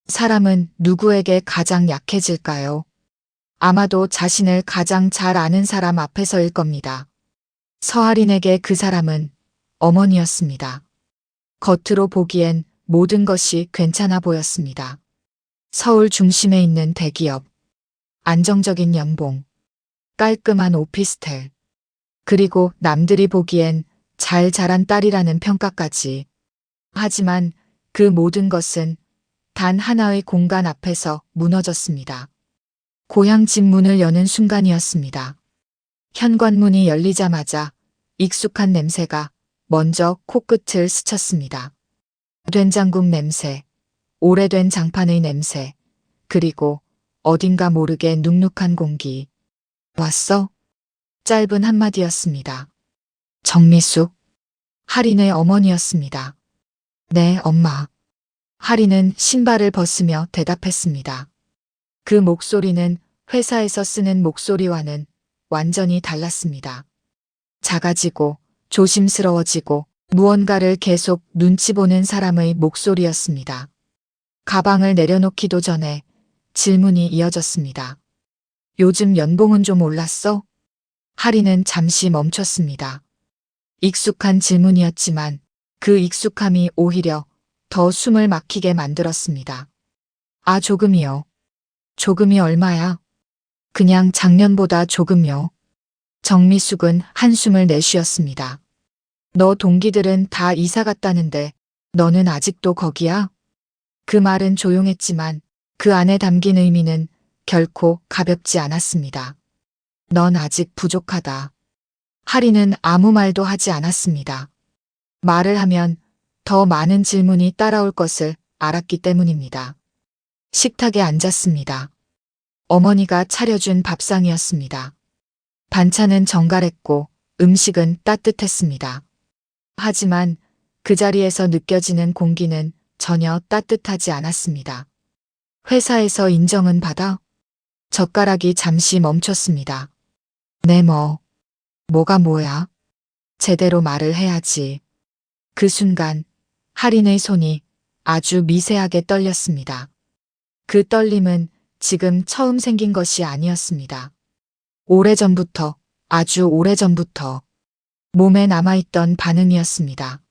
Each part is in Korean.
사람은 누구에게 가장 약해질까요? 아마도 자신을 가장 잘 아는 사람 앞에서일 겁니다. 서아린에게 그 사람은 어머니였습니다. 겉으로 보기엔 모든 것이 괜찮아 보였습니다. 서울 중심에 있는 대기업, 안정적인 연봉, 깔끔한 오피스텔, 그리고 남들이 보기엔 잘 자란 딸이라는 평가까지. 하지만 그 모든 것은 단 하나의 공간 앞에서 무너졌습니다. 고향 집 문을 여는 순간이었습니다. 현관문이 열리자마자 익숙한 냄새가 먼저 코끝을 스쳤습니다. 된장국 냄새, 오래된 장판의 냄새, 그리고 어딘가 모르게 눅눅한 공기. 왔어? 짧은 한마디였습니다. 정미숙, 하린의 어머니였습니다. 네, 엄마. 하린은 신발을 벗으며 대답했습니다. 그 목소리는 회사에서 쓰는 목소리와는 완전히 달랐습니다. 작아지고 조심스러워지고 무언가를 계속 눈치 보는 사람의 목소리였습니다. 가방을 내려놓기도 전에 질문이 이어졌습니다. 요즘 연봉은 좀 올랐어? 하린은 잠시 멈췄습니다. 익숙한 질문이었지만 그 익숙함이 오히려 더 숨을 막히게 만들었습니다. 아, 조금이요. 조금이 얼마야? 그냥 작년보다 조금요. 정미숙은 한숨을 내쉬었습니다. 너 동기들은 다 이사 갔다는데 너는 아직도 거기야? 그 말은 조용했지만 그 안에 담긴 의미는 결코 가볍지 않았습니다. 넌 아직 부족하다. 하리는 아무 말도 하지 않았습니다. 말을 하면 더 많은 질문이 따라올 것을 알았기 때문입니다. 식탁에 앉았습니다. 어머니가 차려준 밥상이었습니다. 반찬은 정갈했고 음식은 따뜻했습니다. 하지만 그 자리에서 느껴지는 공기는 전혀 따뜻하지 않았습니다. 회사에서 인정은 받아? 젓가락이 잠시 멈췄습니다. 네, 뭐가 뭐야? 제대로 말을 해야지. 그 순간 하린의 손이 아주 미세하게 떨렸습니다. 그 떨림은 지금 처음 생긴 것이 아니었습니다. 오래전부터, 아주 오래전부터 몸에 남아있던 반응이었습니다.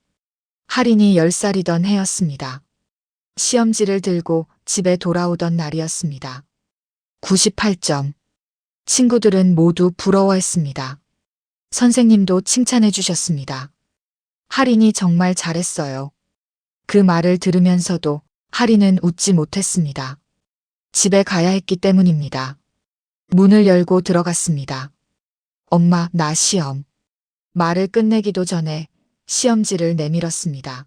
하린이 10살이던 해였습니다. 시험지를 들고 집에 돌아오던 날이었습니다. 98점. 친구들은 모두 부러워했습니다. 선생님도 칭찬해 주셨습니다. 하린이 정말 잘했어요. 그 말을 들으면서도 하린은 웃지 못했습니다. 집에 가야 했기 때문입니다. 문을 열고 들어갔습니다. 엄마, 나 시험. 말을 끝내기도 전에 시험지를 내밀었습니다.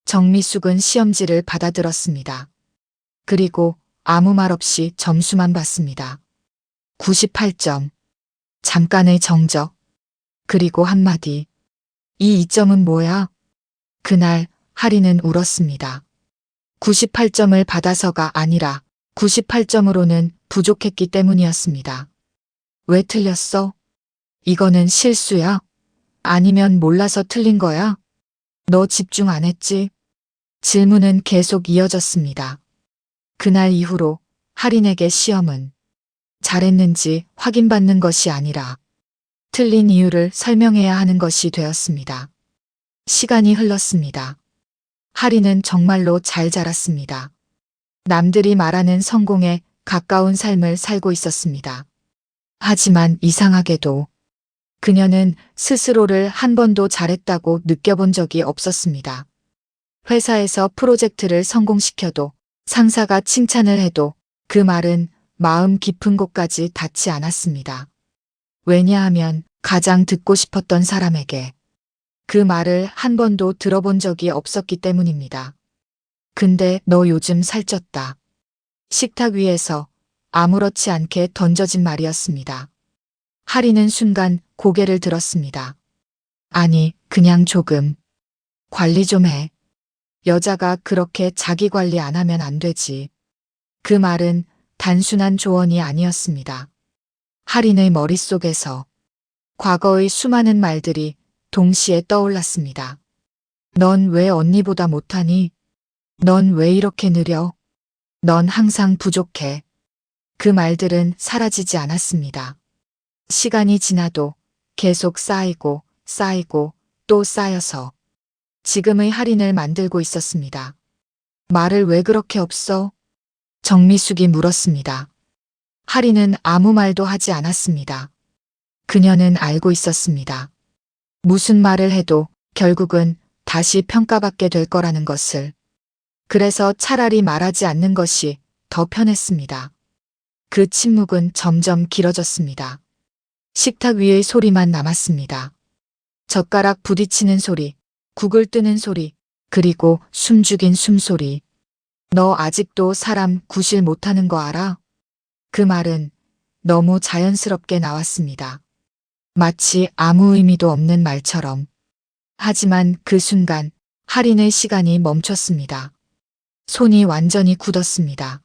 정미숙은 시험지를 받아들었습니다. 그리고 아무 말 없이 점수만 봤습니다. 98점. 잠깐의 정적. 그리고 한마디. 이 2점은 뭐야? 그날 하린은 울었습니다. 98점을 받아서가 아니라 98점으로는 부족했기 때문이었습니다. 왜 틀렸어? 이거는 실수야? 아니면 몰라서 틀린 거야? 너 집중 안 했지? 질문은 계속 이어졌습니다. 그날 이후로 하린에게 시험은 잘했는지 확인받는 것이 아니라 틀린 이유를 설명해야 하는 것이 되었습니다. 시간이 흘렀습니다. 하린은 정말로 잘 자랐습니다. 남들이 말하는 성공에 가까운 삶을 살고 있었습니다. 하지만 이상하게도 그녀는 스스로를 한 번도 잘했다고 느껴본 적이 없었습니다. 회사에서 프로젝트를 성공시켜도 상사가 칭찬을 해도 그 말은 마음 깊은 곳까지 닿지 않았습니다. 왜냐하면 가장 듣고 싶었던 사람에게 그 말을 한 번도 들어본 적이 없었기 때문입니다. 근데 너 요즘 살쪘다. 식탁 위에서 아무렇지 않게 던져진 말이었습니다. 하리는 순간 고개를 들었습니다. 아니, 그냥 조금. 관리 좀 해. 여자가 그렇게 자기 관리 안 하면 안 되지. 그 말은 단순한 조언이 아니었습니다. 하린의 머릿속에서 과거의 수많은 말들이 동시에 떠올랐습니다. 넌 왜 언니보다 못하니? 넌 왜 이렇게 느려? 넌 항상 부족해. 그 말들은 사라지지 않았습니다. 시간이 지나도 계속 쌓이고 쌓이고 또 쌓여서 지금의 할인을 만들고 있었습니다. 말을 왜 그렇게 없어? 정미숙이 물었습니다. 할인은 아무 말도 하지 않았습니다. 그녀는 알고 있었습니다. 무슨 말을 해도 결국은 다시 평가받게 될 거라는 것을. 그래서 차라리 말하지 않는 것이 더 편했습니다. 그 침묵은 점점 길어졌습니다. 식탁 위의 소리만 남았습니다. 젓가락 부딪히는 소리, 국을 뜨는 소리, 그리고 숨죽인 숨소리. 너 아직도 사람 구실 못하는 거 알아? 그 말은 너무 자연스럽게 나왔습니다. 마치 아무 의미도 없는 말처럼. 하지만 그 순간 할인의 시간이 멈췄습니다. 손이 완전히 굳었습니다.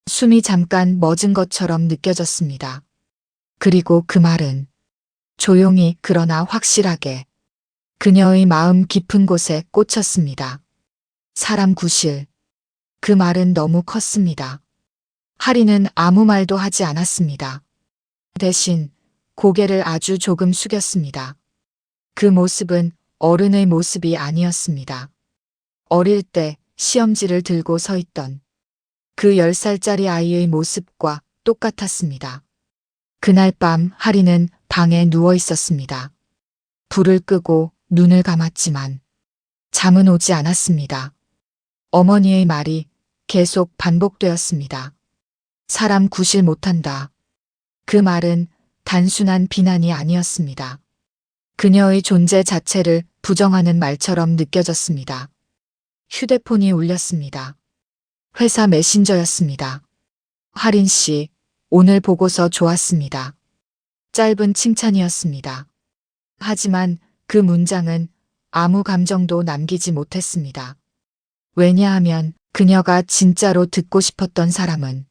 숨이 잠깐 멎은 것처럼 느껴졌습니다. 그리고 그 말은 조용히 그러나 확실하게 그녀의 마음 깊은 곳에 꽂혔습니다. 사람 구실. 그 말은 너무 컸습니다. 할인은 아무 말도 하지 않았습니다. 대신 고개를 아주 조금 숙였습니다. 그 모습은 어른의 모습이 아니었습니다. 어릴 때 시험지를 들고 서 있던 그 10살짜리 아이의 모습과 똑같았습니다. 그날 밤 할인은 방에 누워 있었습니다. 불을 끄고 눈을 감았지만 잠은 오지 않았습니다. 어머니의 말이 계속 반복되었습니다. 사람 구실 못한다. 그 말은 단순한 비난이 아니었습니다. 그녀의 존재 자체를 부정하는 말처럼 느껴졌습니다. 휴대폰이 울렸습니다. 회사 메신저였습니다. 할인 씨, 오늘 보고서 좋았습니다. 짧은 칭찬이었습니다. 하지만 그 문장은 아무 감정도 남기지 못했습니다. 왜냐하면 그녀가 진짜로 듣고 싶었던 사람은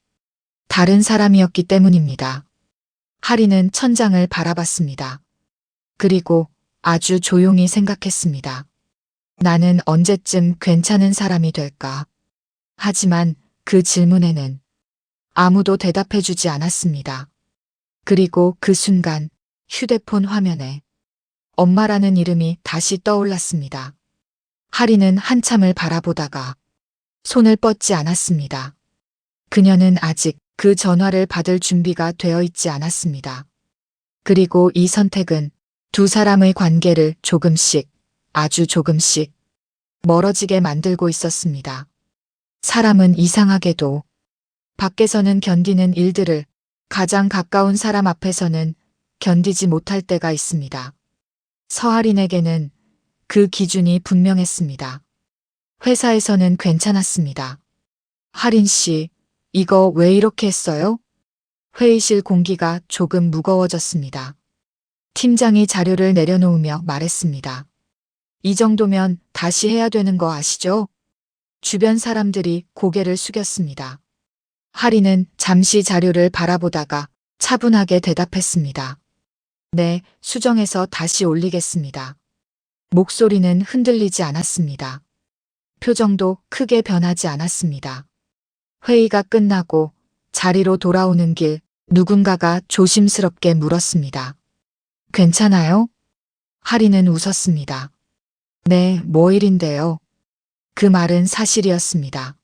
다른 사람이었기 때문입니다. 할인은 천장을 바라봤습니다. 그리고 아주 조용히 생각했습니다. 나는 언제쯤 괜찮은 사람이 될까? 하지만 그 질문에는 아무도 대답해주지 않았습니다. 그리고 그 순간 휴대폰 화면에 엄마라는 이름이 다시 떠올랐습니다. 할인은 한참을 바라보다가 손을 뻗지 않았습니다. 그녀는 아직 그 전화를 받을 준비가 되어 있지 않았습니다. 그리고 이 선택은 두 사람의 관계를 조금씩, 아주 조금씩 멀어지게 만들고 있었습니다. 사람은 이상하게도 밖에서는 견디는 일들을 가장 가까운 사람 앞에서는 견디지 못할 때가 있습니다. 서할인에게는 그 기준이 분명했습니다. 회사에서는 괜찮았습니다. 할인 씨, 이거 왜 이렇게 했어요? 회의실 공기가 조금 무거워졌습니다. 팀장이 자료를 내려놓으며 말했습니다. 이 정도면 다시 해야 되는 거 아시죠? 주변 사람들이 고개를 숙였습니다. 할인은 잠시 자료를 바라보다가 차분하게 대답했습니다. 네, 수정해서 다시 올리겠습니다. 목소리는 흔들리지 않았습니다. 표정도 크게 변하지 않았습니다. 회의가 끝나고 자리로 돌아오는 길 누군가가 조심스럽게 물었습니다. 괜찮아요? 할인은 웃었습니다. 네, 뭐 일인데요? 그 말은 사실이었습니다.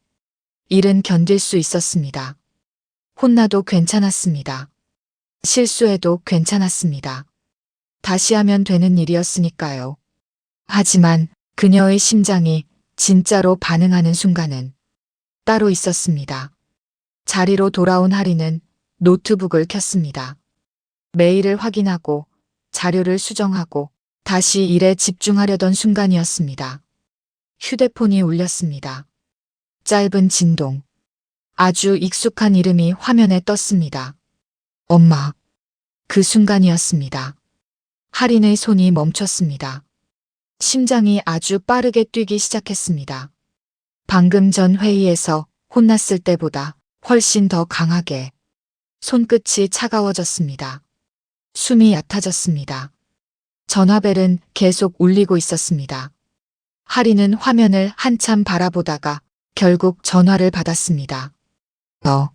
일은 견딜 수 있었습니다. 혼나도 괜찮았습니다. 실수해도 괜찮았습니다. 다시 하면 되는 일이었으니까요. 하지만 그녀의 심장이 진짜로 반응하는 순간은 따로 있었습니다. 자리로 돌아온 할인은 노트북을 켰습니다. 메일을 확인하고 자료를 수정하고 다시 일에 집중하려던 순간이었습니다. 휴대폰이 울렸습니다. 짧은 진동. 아주 익숙한 이름이 화면에 떴습니다. 엄마. 그 순간이었습니다. 할인의 손이 멈췄습니다. 심장이 아주 빠르게 뛰기 시작했습니다. 방금 전 회의에서 혼났을 때보다 훨씬 더 강하게 손끝이 차가워졌습니다. 숨이 얕아졌습니다. 전화벨은 계속 울리고 있었습니다. 할인은 화면을 한참 바라보다가 결국 전화를 받았습니다. 너.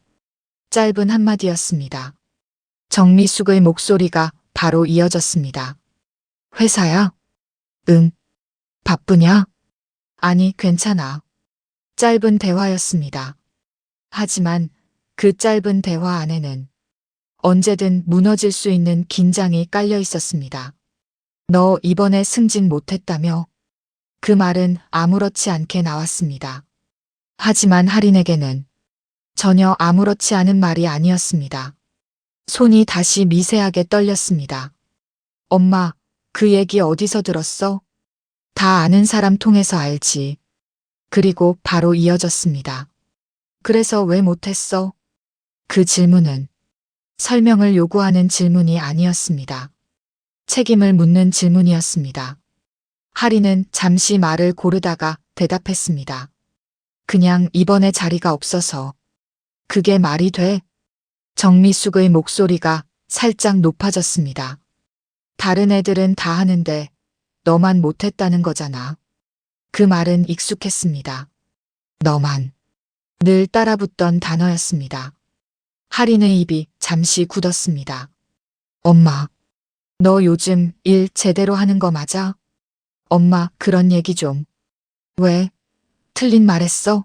짧은 한마디였습니다. 정미숙의 목소리가 바로 이어졌습니다. 회사야? 응. 바쁘냐? 아니, 괜찮아. 짧은 대화였습니다. 하지만 그 짧은 대화 안에는 언제든 무너질 수 있는 긴장이 깔려 있었습니다. 너 이번에 승진 못했다며? 그 말은 아무렇지 않게 나왔습니다. 하지만 할인에게는 전혀 아무렇지 않은 말이 아니었습니다. 손이 다시 미세하게 떨렸습니다. 엄마, 그 얘기 어디서 들었어? 다 아는 사람 통해서 알지. 그리고 바로 이어졌습니다. 그래서 왜 못했어? 그 질문은 설명을 요구하는 질문이 아니었습니다. 책임을 묻는 질문이었습니다. 하리는 잠시 말을 고르다가 대답했습니다. 그냥 이번에 자리가 없어서. 그게 말이 돼? 정미숙의 목소리가 살짝 높아졌습니다. 다른 애들은 다 하는데 너만 못했다는 거잖아. 그 말은 익숙했습니다. 너만. 늘 따라붙던 단어였습니다. 하린의 입이 잠시 굳었습니다. 엄마, 너 요즘 일 제대로 하는 거 맞아? 엄마, 그런 얘기 좀. 왜? 틀린 말했어?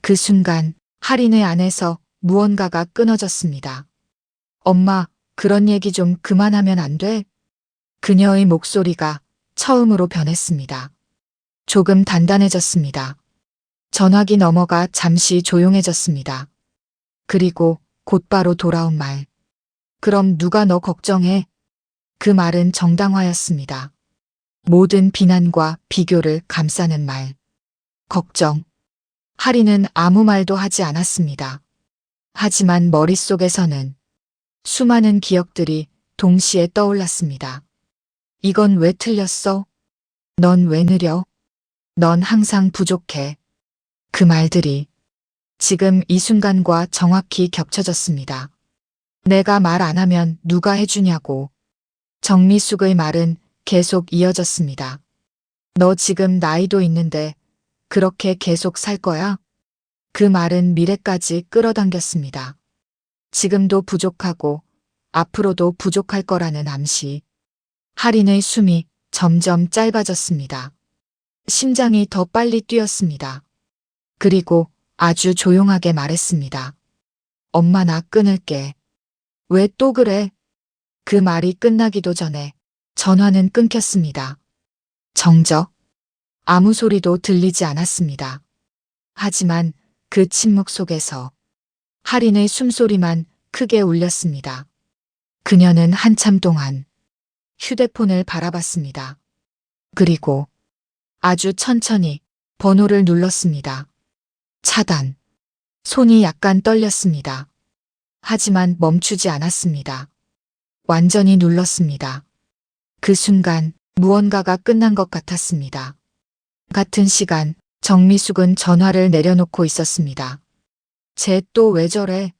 그 순간 하린의 안에서 무언가가 끊어졌습니다. 엄마, 그런 얘기 좀 그만하면 안 돼? 그녀의 목소리가 처음으로 변했습니다. 조금 단단해졌습니다. 전화기 너머가 잠시 조용해졌습니다. 그리고 곧바로 돌아온 말. 그럼 누가 너 걱정해? 그 말은 정당화였습니다. 모든 비난과 비교를 감싸는 말. 걱정. 하리는 아무 말도 하지 않았습니다. 하지만 머릿속에서는 수많은 기억들이 동시에 떠올랐습니다. 이건 왜 틀렸어? 넌 왜 느려? 넌 항상 부족해. 그 말들이 지금 이 순간과 정확히 겹쳐졌습니다. 내가 말 안 하면 누가 해주냐고. 정미숙의 말은 계속 이어졌습니다. 너 지금 나이도 있는데 그렇게 계속 살 거야? 그 말은 미래까지 끌어당겼습니다. 지금도 부족하고 앞으로도 부족할 거라는 암시. 할인의 숨이 점점 짧아졌습니다. 심장이 더 빨리 뛰었습니다. 그리고 아주 조용하게 말했습니다. 엄마, 나 끊을게. 왜 또 그래? 그 말이 끝나기도 전에 전화는 끊겼습니다. 정적. 아무 소리도 들리지 않았습니다. 하지만 그 침묵 속에서 할인의 숨소리만 크게 울렸습니다. 그녀는 한참 동안 휴대폰을 바라봤습니다. 그리고 아주 천천히 번호를 눌렀습니다. 차단. 손이 약간 떨렸습니다. 하지만 멈추지 않았습니다. 완전히 눌렀습니다. 그 순간 무언가가 끝난 것 같았습니다. 같은 시간 정미숙은 전화를 내려놓고 있었습니다. 쟤 또 왜 저래?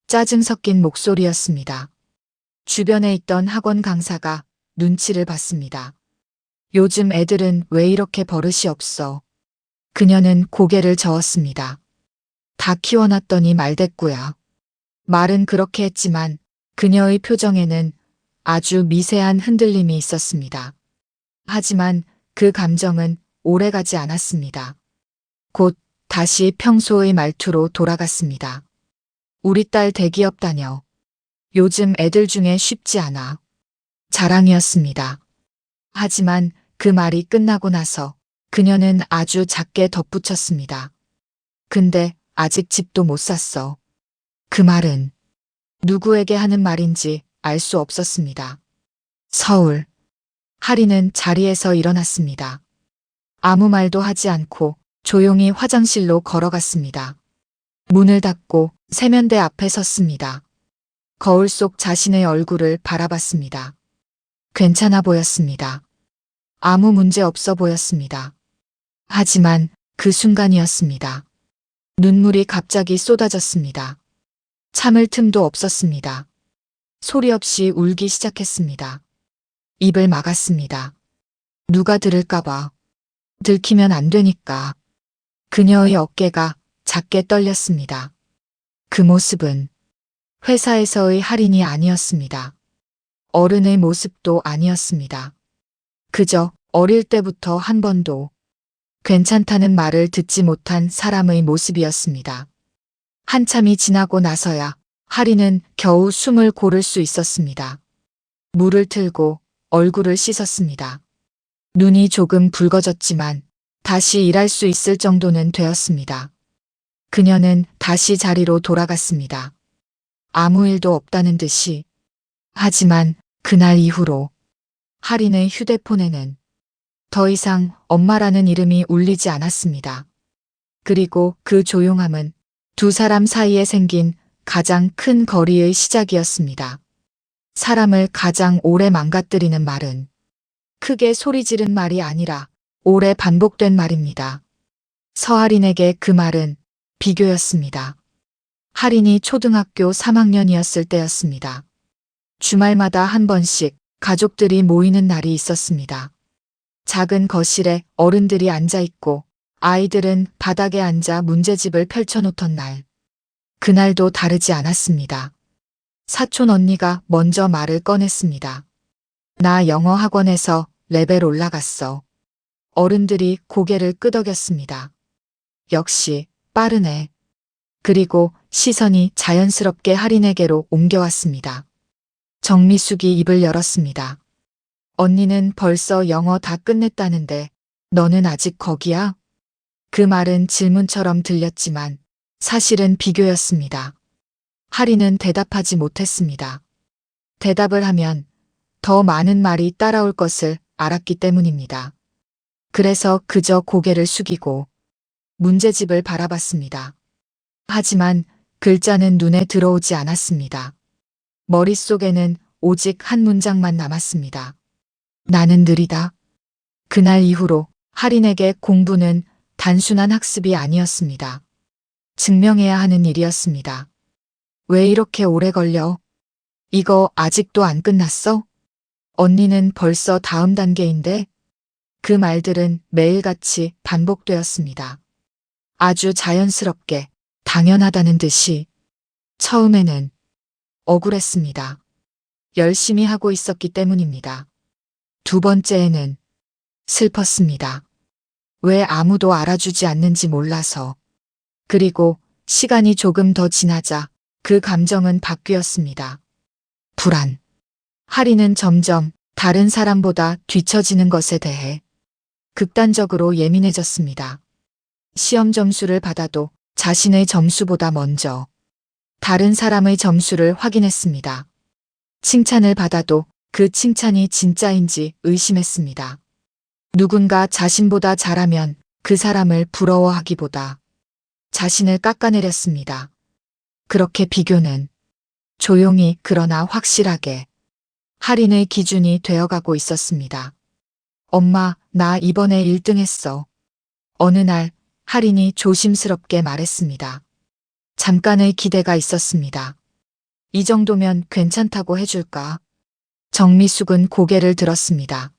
짜증 섞인 목소리였습니다. 주변에 있던 학원 강사가 눈치를 봤습니다. 요즘 애들은 왜 이렇게 버릇이 없어? 그녀는 고개를 저었습니다. 다 키워놨더니 말대꾸야. 말은 그렇게 했지만 그녀의 표정에는 아주 미세한 흔들림이 있었습니다. 하지만 그 감정은 오래가지 않았습니다. 곧 다시 평소의 말투로 돌아갔습니다. 우리 딸 대기업 다녀. 요즘 애들 중에 쉽지 않아. 자랑이었습니다. 하지만 그 말이 끝나고 나서 그녀는 아주 작게 덧붙였습니다. 근데 아직 집도 못 샀어. 그 말은 누구에게 하는 말인지 알 수 없었습니다. 서울. 하리는 자리에서 일어났습니다. 아무 말도 하지 않고 조용히 화장실로 걸어갔습니다. 문을 닫고 세면대 앞에 섰습니다. 거울 속 자신의 얼굴을 바라봤습니다. 괜찮아 보였습니다. 아무 문제 없어 보였습니다. 하지만 그 순간이었습니다. 눈물이 갑자기 쏟아졌습니다. 참을 틈도 없었습니다. 소리 없이 울기 시작했습니다. 입을 막았습니다. 누가 들을까봐. 들키면 안 되니까. 그녀의 어깨가 작게 떨렸습니다. 그 모습은 회사에서의 할인이 아니었습니다. 어른의 모습도 아니었습니다. 그저 어릴 때부터 한 번도 괜찮다는 말을 듣지 못한 사람의 모습이었습니다. 한참이 지나고 나서야 할인은 겨우 숨을 고를 수 있었습니다. 물을 틀고 얼굴을 씻었습니다. 눈이 조금 붉어졌지만 다시 일할 수 있을 정도는 되었습니다. 그녀는 다시 자리로 돌아갔습니다. 아무 일도 없다는 듯이. 하지만 그날 이후로 할인의 휴대폰에는 더 이상 엄마라는 이름이 울리지 않았습니다. 그리고 그 조용함은 두 사람 사이에 생긴 가장 큰 거리의 시작이었습니다. 사람을 가장 오래 망가뜨리는 말은 크게 소리 지른 말이 아니라 오래 반복된 말입니다. 서할인에게 그 말은 비교였습니다. 할인이 초등학교 3학년이었을 때였습니다. 주말마다 한 번씩 가족들이 모이는 날이 있었습니다. 작은 거실에 어른들이 앉아 있고 아이들은 바닥에 앉아 문제집을 펼쳐놓던 날. 그날도 다르지 않았습니다. 사촌 언니가 먼저 말을 꺼냈습니다. 나 영어 학원에서 레벨 올라갔어. 어른들이 고개를 끄덕였습니다. 역시 빠르네. 그리고 시선이 자연스럽게 할인에게로 옮겨왔습니다. 정미숙이 입을 열었습니다. 언니는 벌써 영어 다 끝냈다는데 너는 아직 거기야? 그 말은 질문처럼 들렸지만 사실은 비교였습니다. 할인은 대답하지 못했습니다. 대답을 하면 더 많은 말이 따라올 것을 알았기 때문입니다. 그래서 그저 고개를 숙이고 문제집을 바라봤습니다. 하지만 글자는 눈에 들어오지 않았습니다. 머릿속에는 오직 한 문장만 남았습니다. 나는 느리다. 그날 이후로 할인에게 공부는 단순한 학습이 아니었습니다. 증명해야 하는 일이었습니다. 왜 이렇게 오래 걸려? 이거 아직도 안 끝났어? 언니는 벌써 다음 단계인데? 그 말들은 매일같이 반복되었습니다. 아주 자연스럽게 당연하다는 듯이. 처음에는 억울했습니다. 열심히 하고 있었기 때문입니다. 두 번째에는 슬펐습니다. 왜 아무도 알아주지 않는지 몰라서. 그리고 시간이 조금 더 지나자 그 감정은 바뀌었습니다. 불안. 할인은 점점 다른 사람보다 뒤처지는 것에 대해 극단적으로 예민해졌습니다. 시험 점수를 받아도 자신의 점수보다 먼저 다른 사람의 점수를 확인했습니다. 칭찬을 받아도 그 칭찬이 진짜인지 의심했습니다. 누군가 자신보다 잘하면 그 사람을 부러워하기보다 자신을 깎아내렸습니다. 그렇게 비교는 조용히 그러나 확실하게 할인의 기준이 되어가고 있었습니다. 엄마, 나 이번에 1등 했어. 어느 날 할인이 조심스럽게 말했습니다. 잠깐의 기대가 있었습니다. 이 정도면 괜찮다고 해줄까? 정미숙은 고개를 들었습니다.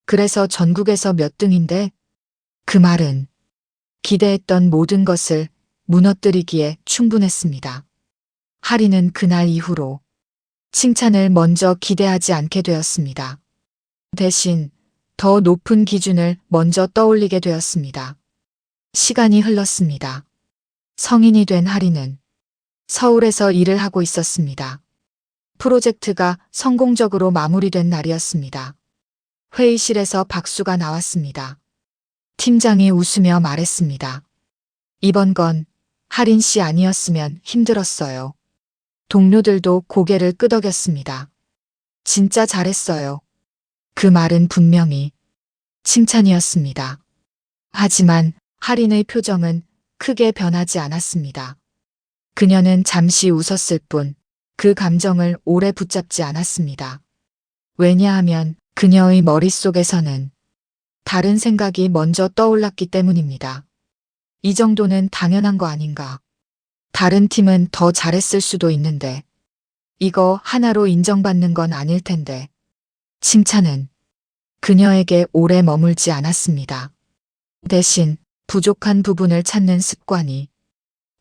그래서 전국에서 몇 등인데? 그 말은 기대했던 모든 것을 무너뜨리기에 충분했습니다. 할인은 그날 이후로 칭찬을 먼저 기대하지 않게 되었습니다. 대신 더 높은 기준을 먼저 떠올리게 되었습니다. 시간이 흘렀습니다. 성인이 된 할인은 서울에서 일을 하고 있었습니다. 프로젝트가 성공적으로 마무리된 날이었습니다. 회의실에서 박수가 나왔습니다. 팀장이 웃으며 말했습니다. 이번 건 할인 씨 아니었으면 힘들었어요. 동료들도 고개를 끄덕였습니다. 진짜 잘했어요. 그 말은 분명히 칭찬이었습니다. 하지만 할인의 표정은 크게 변하지 않았습니다. 그녀는 잠시 웃었을 뿐 그 감정을 오래 붙잡지 않았습니다. 왜냐하면 그녀의 머릿속에서는 다른 생각이 먼저 떠올랐기 때문입니다. 이 정도는 당연한 거 아닌가. 다른 팀은 더 잘했을 수도 있는데 이거 하나로 인정받는 건 아닐 텐데. 칭찬은 그녀에게 오래 머물지 않았습니다. 대신 부족한 부분을 찾는 습관이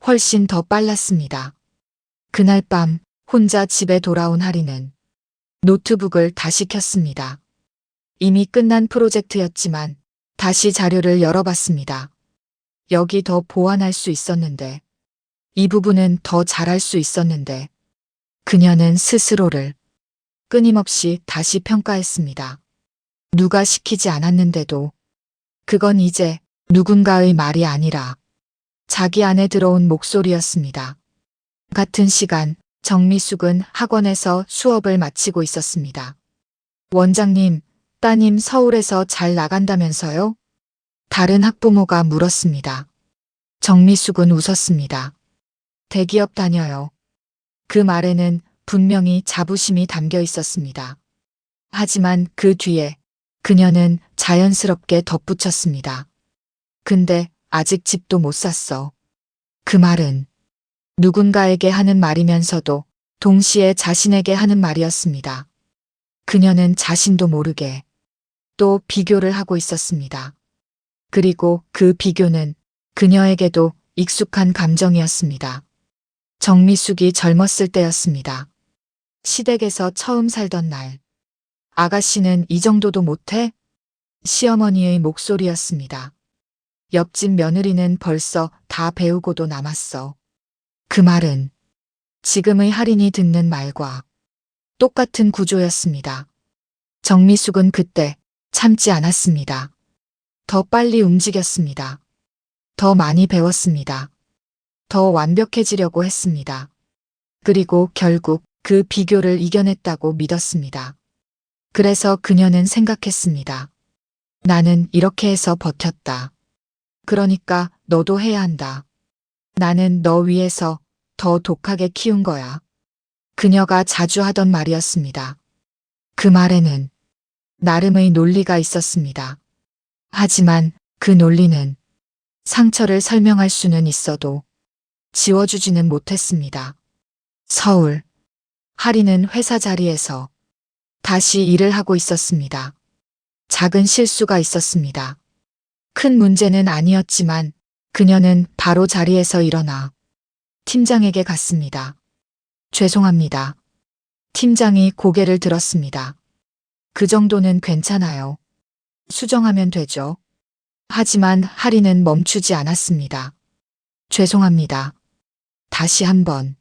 훨씬 더 빨랐습니다. 그날 밤 혼자 집에 돌아온 하리는 노트북을 다시 켰습니다. 이미 끝난 프로젝트였지만 다시 자료를 열어봤습니다. 여기 더 보완할 수 있었는데, 이 부분은 더 잘할 수 있었는데, 그녀는 스스로를 끊임없이 다시 평가했습니다. 누가 시키지 않았는데도 그건 이제 누군가의 말이 아니라 자기 안에 들어온 목소리였습니다. 같은 시간 정미숙은 학원에서 수업을 마치고 있었습니다. 원장님, 따님 서울에서 잘 나간다면서요? 다른 학부모가 물었습니다. 정미숙은 웃었습니다. 대기업 다녀요. 그 말에는 분명히 자부심이 담겨 있었습니다. 하지만 그 뒤에 그녀는 자연스럽게 덧붙였습니다. 근데 아직 집도 못 샀어. 그 말은 누군가에게 하는 말이면서도 동시에 자신에게 하는 말이었습니다. 그녀는 자신도 모르게 또 비교를 하고 있었습니다. 그리고 그 비교는 그녀에게도 익숙한 감정이었습니다. 정미숙이 젊었을 때였습니다. 시댁에서 처음 살던 날. 아가씨는 이 정도도 못해? 시어머니의 목소리였습니다. 옆집 며느리는 벌써 다 배우고도 남았어. 그 말은 지금의 할인이 듣는 말과 똑같은 구조였습니다. 정미숙은 그때 참지 않았습니다. 더 빨리 움직였습니다. 더 많이 배웠습니다. 더 완벽해지려고 했습니다. 그리고 결국 그 비교를 이겨냈다고 믿었습니다. 그래서 그녀는 생각했습니다. 나는 이렇게 해서 버텼다. 그러니까 너도 해야 한다. 나는 너 위해서 더 독하게 키운 거야. 그녀가 자주 하던 말이었습니다. 그 말에는 나름의 논리가 있었습니다. 하지만 그 논리는 상처를 설명할 수는 있어도 지워주지는 못했습니다. 서울. 할인은 회사 자리에서 다시 일을 하고 있었습니다. 작은 실수가 있었습니다. 큰 문제는 아니었지만 그녀는 바로 자리에서 일어나 팀장에게 갔습니다. 죄송합니다. 팀장이 고개를 들었습니다. 그 정도는 괜찮아요. 수정하면 되죠. 하지만 할인은 멈추지 않았습니다. 죄송합니다. 다시 한번.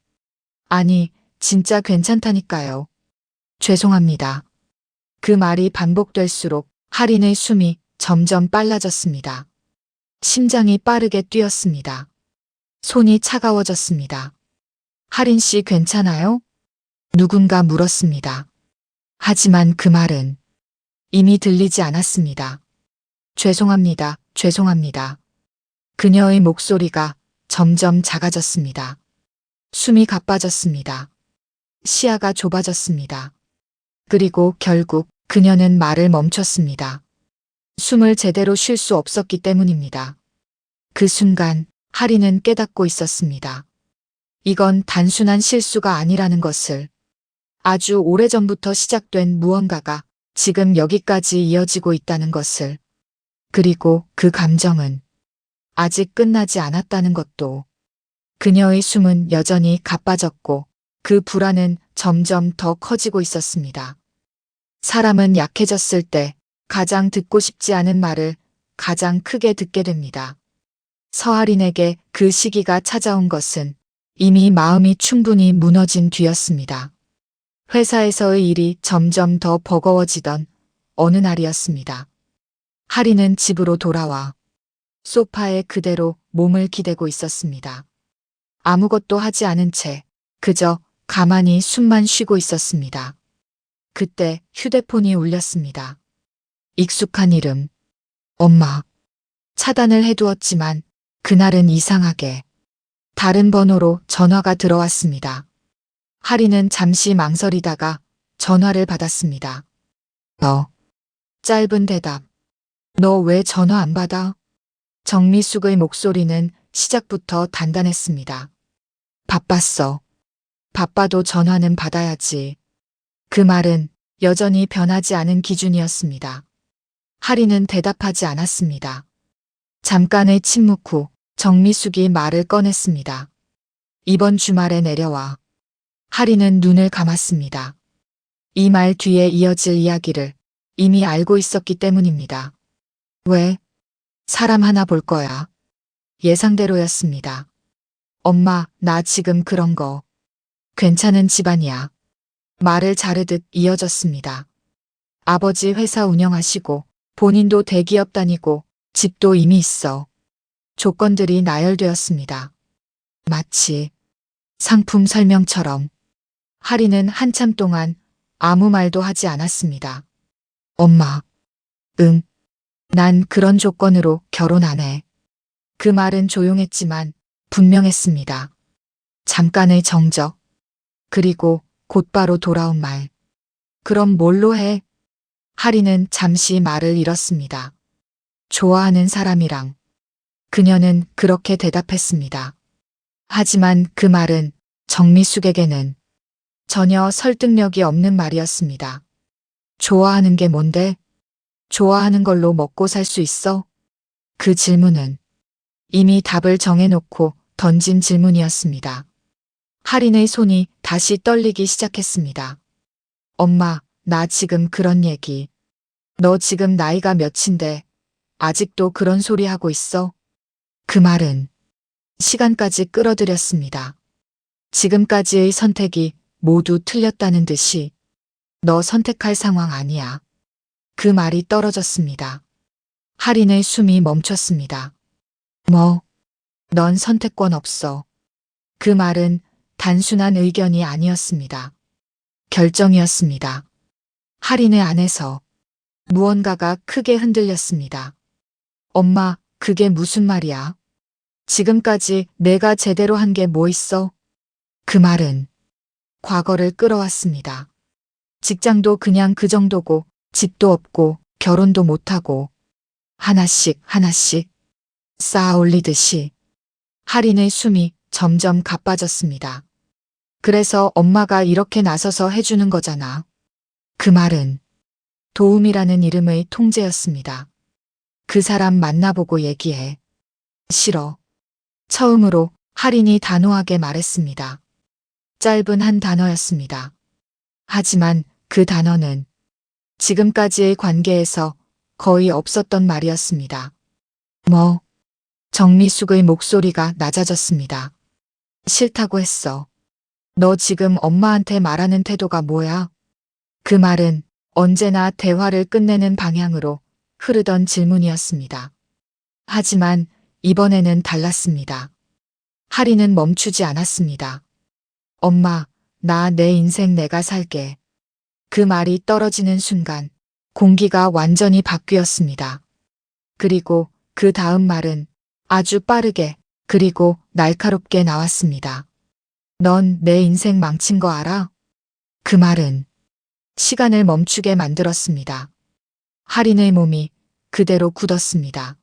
아니, 진짜 괜찮다니까요. 죄송합니다. 그 말이 반복될수록 할인의 숨이 점점 빨라졌습니다. 심장이 빠르게 뛰었습니다. 손이 차가워졌습니다. 할인 씨 괜찮아요? 누군가 물었습니다. 하지만 그 말은 이미 들리지 않았습니다. 죄송합니다. 죄송합니다. 그녀의 목소리가 점점 작아졌습니다. 숨이 가빠졌습니다. 시야가 좁아졌습니다. 그리고 결국 그녀는 말을 멈췄습니다. 숨을 제대로 쉴 수 없었기 때문입니다. 그 순간 할인은 깨닫고 있었습니다. 이건 단순한 실수가 아니라는 것을. 아주 오래전부터 시작된 무언가가 지금 여기까지 이어지고 있다는 것을. 그리고 그 감정은 아직 끝나지 않았다는 것도. 그녀의 숨은 여전히 가빠졌고 그 불안은 점점 더 커지고 있었습니다. 사람은 약해졌을 때 가장 듣고 싶지 않은 말을 가장 크게 듣게 됩니다. 서할인에게 그 시기가 찾아온 것은 이미 마음이 충분히 무너진 뒤였습니다. 회사에서의 일이 점점 더 버거워지던 어느 날이었습니다. 할인은 집으로 돌아와 소파에 그대로 몸을 기대고 있었습니다. 아무것도 하지 않은 채 그저 가만히 숨만 쉬고 있었습니다. 그때 휴대폰이 울렸습니다. 익숙한 이름. 엄마. 차단을 해두었지만 그날은 이상하게 다른 번호로 전화가 들어왔습니다. 할인은 잠시 망설이다가 전화를 받았습니다. 너. 짧은 대답. 너 왜 전화 안 받아? 정미숙의 목소리는 시작부터 단단했습니다. 바빴어. 바빠도 전화는 받아야지. 그 말은 여전히 변하지 않은 기준이었습니다. 할인은 대답하지 않았습니다. 잠깐의 침묵 후 정미숙이 말을 꺼냈습니다. 이번 주말에 내려와. 하리는 눈을 감았습니다. 이 말 뒤에 이어질 이야기를 이미 알고 있었기 때문입니다. 왜? 사람 하나 볼 거야. 예상대로였습니다. 엄마, 나 지금 그런 거 괜찮은 집안이야. 말을 자르듯 이어졌습니다. 아버지 회사 운영하시고 본인도 대기업 다니고 집도 이미 있어. 조건들이 나열되었습니다. 마치 상품 설명처럼. 하리는 한참 동안 아무 말도 하지 않았습니다. 엄마, 응, 난 그런 조건으로 결혼 안 해. 그 말은 조용했지만 분명했습니다. 잠깐의 정적, 그리고 곧바로 돌아온 말. 그럼 뭘로 해? 하리는 잠시 말을 잃었습니다. 좋아하는 사람이랑. 그녀는 그렇게 대답했습니다. 하지만 그 말은 정미숙에게는 전혀 설득력이 없는 말이었습니다. 좋아하는 게 뭔데? 좋아하는 걸로 먹고 살 수 있어? 그 질문은 이미 답을 정해놓고 던진 질문이었습니다. 하린의 손이 다시 떨리기 시작했습니다. 엄마, 나 지금 그런 얘기. 너 지금 나이가 몇인데 아직도 그런 소리 하고 있어? 그 말은 시간까지 끌어들였습니다. 지금까지의 선택이 모두 틀렸다는 듯이 너 선택할 상황 아니야. 그 말이 떨어졌습니다. 하린의 숨이 멈췄습니다. 뭐? 넌 선택권 없어. 그 말은 단순한 의견이 아니었습니다. 결정이었습니다. 하린의 안에서 무언가가 크게 흔들렸습니다. 엄마, 그게 무슨 말이야? 지금까지 내가 제대로 한 게 뭐 있어? 그 말은 과거를 끌어왔습니다. 직장도 그냥 그 정도고 집도 없고 결혼도 못하고 하나씩 하나씩 쌓아 올리듯이 하린의 숨이 점점 가빠졌습니다. 그래서 엄마가 이렇게 나서서 해주는 거잖아. 그 말은 도움이라는 이름의 통제였습니다. 그 사람 만나보고 얘기해. 싫어. 처음으로 하린이 단호하게 말했습니다. 짧은 한 단어였습니다. 하지만 그 단어는 지금까지의 관계에서 거의 없었던 말이었습니다. 뭐? 정미숙의 목소리가 낮아졌습니다. 싫다고 했어. 너 지금 엄마한테 말하는 태도가 뭐야? 그 말은 언제나 대화를 끝내는 방향으로 흐르던 질문이었습니다. 하지만 이번에는 달랐습니다. 하리는 멈추지 않았습니다. 엄마, 나 내 인생 내가 살게. 그 말이 떨어지는 순간 공기가 완전히 바뀌었습니다. 그리고 그 다음 말은 아주 빠르게 그리고 날카롭게 나왔습니다. 넌 내 인생 망친 거 알아? 그 말은 시간을 멈추게 만들었습니다. 하린의 몸이 그대로 굳었습니다.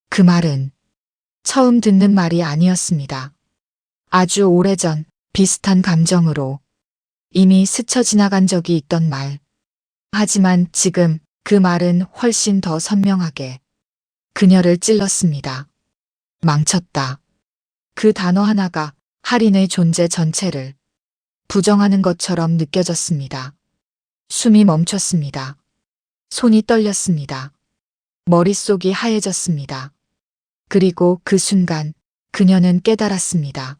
그 말은 처음 듣는 말이 아니었습니다. 아주 오래전 비슷한 감정으로 이미 스쳐 지나간 적이 있던 말. 하지만 지금 그 말은 훨씬 더 선명하게 그녀를 찔렀습니다. 망쳤다. 그 단어 하나가 하린의 존재 전체를 부정하는 것처럼 느껴졌습니다. 숨이 멈췄습니다. 손이 떨렸습니다. 머릿속이 하얘졌습니다. 그리고 그 순간 그녀는 깨달았습니다.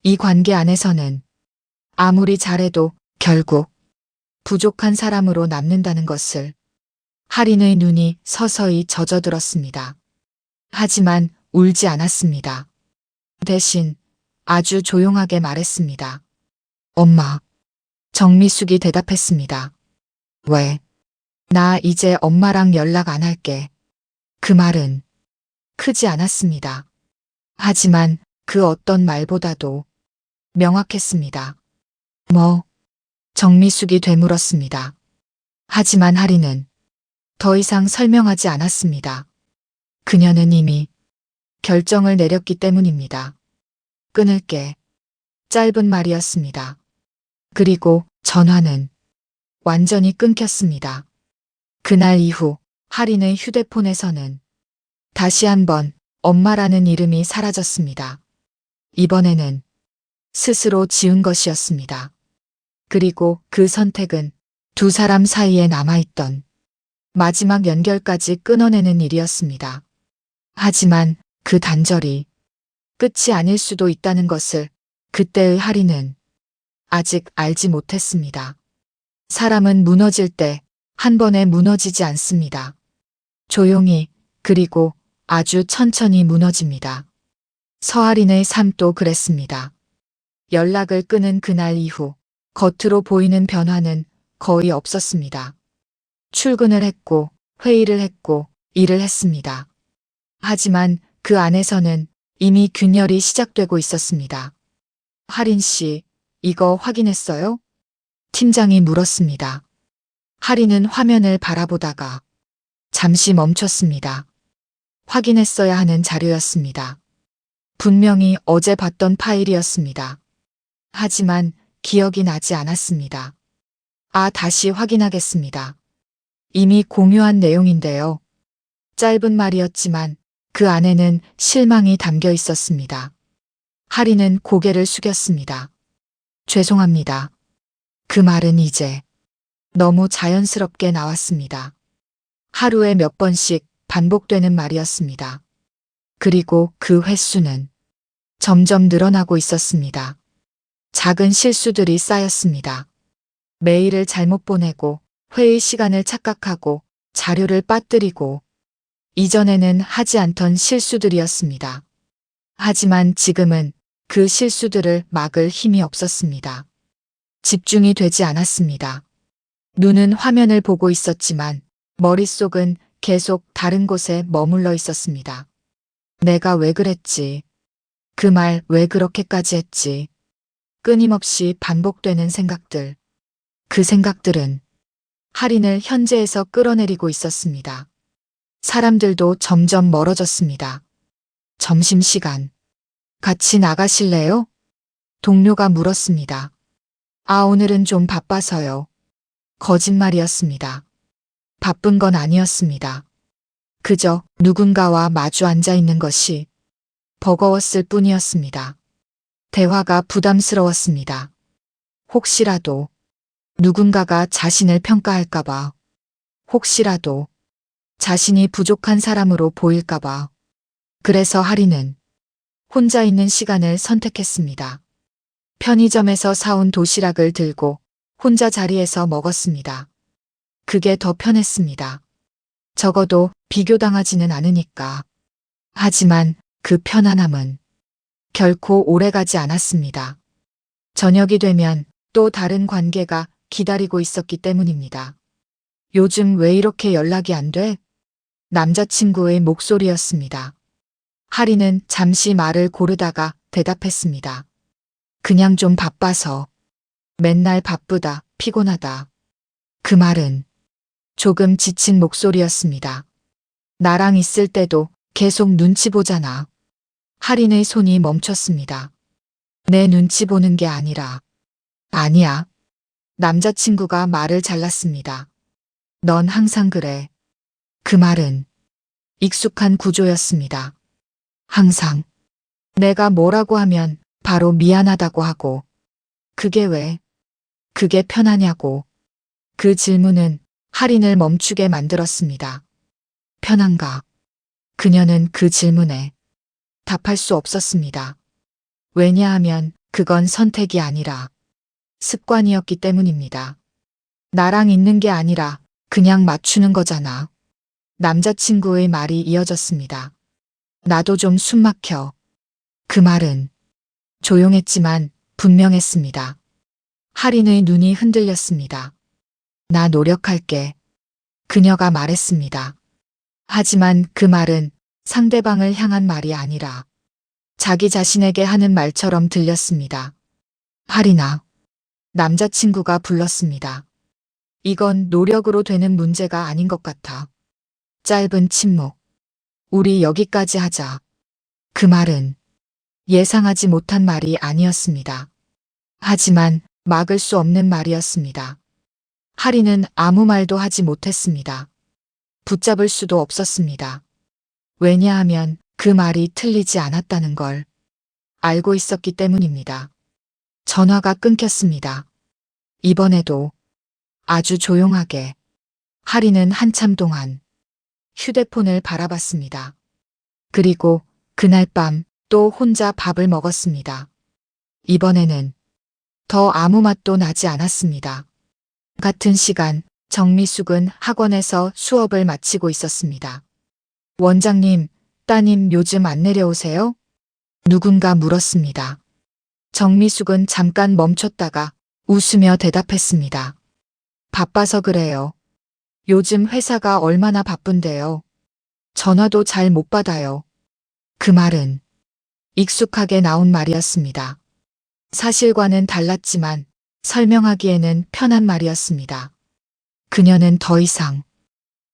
이 관계 안에서는 아무리 잘해도 결국 부족한 사람으로 남는다는 것을. 하린의 눈이 서서히 젖어들었습니다. 하지만 울지 않았습니다. 대신 아주 조용하게 말했습니다. 엄마. 정미숙이 대답했습니다. 왜? 나 이제 엄마랑 연락 안 할게. 그 말은 크지 않았습니다. 하지만 그 어떤 말보다도 명확했습니다. 뭐? 정미숙이 되물었습니다. 하지만 하리는 더 이상 설명하지 않았습니다. 그녀는 이미 결정을 내렸기 때문입니다. 끊을게. 짧은 말이었습니다. 그리고 전화는 완전히 끊겼습니다. 그날 이후 하린의 휴대폰에서는 다시 한번 엄마라는 이름이 사라졌습니다. 이번에는 스스로 지은 것이었습니다. 그리고 그 선택은 두 사람 사이에 남아있던 마지막 연결까지 끊어내는 일이었습니다. 하지만 그 단절이 끝이 아닐 수도 있다는 것을 그때의 하리는 아직 알지 못했습니다. 사람은 무너질 때 한 번에 무너지지 않습니다. 조용히, 그리고 아주 천천히 무너집니다. 서아린의 삶도 그랬습니다. 연락을 끊은 그날 이후 겉으로 보이는 변화는 거의 없었습니다. 출근을 했고, 회의를 했고, 일을 했습니다. 하지만 그 안에서는 이미 균열이 시작되고 있었습니다. 하린 씨, 이거 확인했어요? 팀장이 물었습니다. 하린은 화면을 바라보다가 잠시 멈췄습니다. 확인했어야 하는 자료였습니다. 분명히 어제 봤던 파일이었습니다. 하지만 기억이 나지 않았습니다. 다시 확인하겠습니다. 이미 공유한 내용인데요. 짧은 말이었지만 그 안에는 실망이 담겨 있었습니다. 하리는 고개를 숙였습니다. 죄송합니다. 그 말은 이제 너무 자연스럽게 나왔습니다. 하루에 몇 번씩 반복되는 말이었습니다. 그리고 그 횟수는 점점 늘어나고 있었습니다. 작은 실수들이 쌓였습니다. 메일을 잘못 보내고 회의 시간을 착각하고 자료를 빠뜨리고 이전에는 하지 않던 실수들이었습니다. 하지만 지금은 그 실수들을 막을 힘이 없었습니다. 집중이 되지 않았습니다. 눈은 화면을 보고 있었지만 머릿속은 계속 다른 곳에 머물러 있었습니다. 내가 왜 그랬지? 그 말 왜 그렇게까지 했지? 끊임없이 반복되는 생각들. 그 생각들은 하린을 현재에서 끌어내리고 있었습니다. 사람들도 점점 멀어졌습니다. 점심시간. 같이 나가실래요? 동료가 물었습니다. 오늘은 좀 바빠서요. 거짓말이었습니다. 바쁜 건 아니었습니다. 그저 누군가와 마주 앉아 있는 것이 버거웠을 뿐이었습니다. 대화가 부담스러웠습니다. 혹시라도 누군가가 자신을 평가할까봐, 혹시라도 자신이 부족한 사람으로 보일까봐. 그래서 하리는 혼자 있는 시간을 선택했습니다. 편의점에서 사온 도시락을 들고 혼자 자리에서 먹었습니다. 그게 더 편했습니다. 적어도 비교당하지는 않으니까. 하지만 그 편안함은 결코 오래가지 않았습니다. 저녁이 되면 또 다른 관계가 기다리고 있었기 때문입니다. 요즘 왜 이렇게 연락이 안 돼? 남자친구의 목소리였습니다. 하리는 잠시 말을 고르다가 대답했습니다. 그냥 좀 바빠서. 맨날 바쁘다, 피곤하다. 그 말은 조금 지친 목소리였습니다. 나랑 있을 때도 계속 눈치 보잖아. 하린의 손이 멈췄습니다. 내 눈치 보는 게 아니라. 아니야. 남자친구가 말을 잘랐습니다. 넌 항상 그래. 그 말은 익숙한 구조였습니다. 항상. 내가 뭐라고 하면 바로 미안하다고 하고. 그게 왜? 그게 편하냐고. 그 질문은 하린을 멈추게 만들었습니다. 편한가? 그녀는 그 질문에 답할 수 없었습니다. 왜냐하면 그건 선택이 아니라 습관이었기 때문입니다. 나랑 있는 게 아니라 그냥 맞추는 거잖아. 남자친구의 말이 이어졌습니다. 나도 좀 숨 막혀. 그 말은 조용했지만 분명했습니다. 하린의 눈이 흔들렸습니다. 나 노력할게. 그녀가 말했습니다. 하지만 그 말은 상대방을 향한 말이 아니라 자기 자신에게 하는 말처럼 들렸습니다. 하린아. 남자친구가 불렀습니다. 이건 노력으로 되는 문제가 아닌 것 같아. 짧은 침묵. 우리 여기까지 하자. 그 말은 예상하지 못한 말이 아니었습니다. 하지만 막을 수 없는 말이었습니다. 하리는 아무 말도 하지 못했습니다. 붙잡을 수도 없었습니다. 왜냐하면 그 말이 틀리지 않았다는 걸 알고 있었기 때문입니다. 전화가 끊겼습니다. 이번에도 아주 조용하게 하리는 한참 동안 휴대폰을 바라봤습니다. 그리고 그날 밤 또 혼자 밥을 먹었습니다. 이번에는 더 아무 맛도 나지 않았습니다. 같은 시간 정미숙은 학원에서 수업을 마치고 있었습니다. 원장님, 따님 요즘 안 내려오세요? 누군가 물었습니다. 정미숙은 잠깐 멈췄다가 웃으며 대답했습니다. 바빠서 그래요. 요즘 회사가 얼마나 바쁜데요. 전화도 잘 못 받아요. 그 말은 익숙하게 나온 말이었습니다. 사실과는 달랐지만 설명하기에는 편한 말이었습니다. 그녀는 더 이상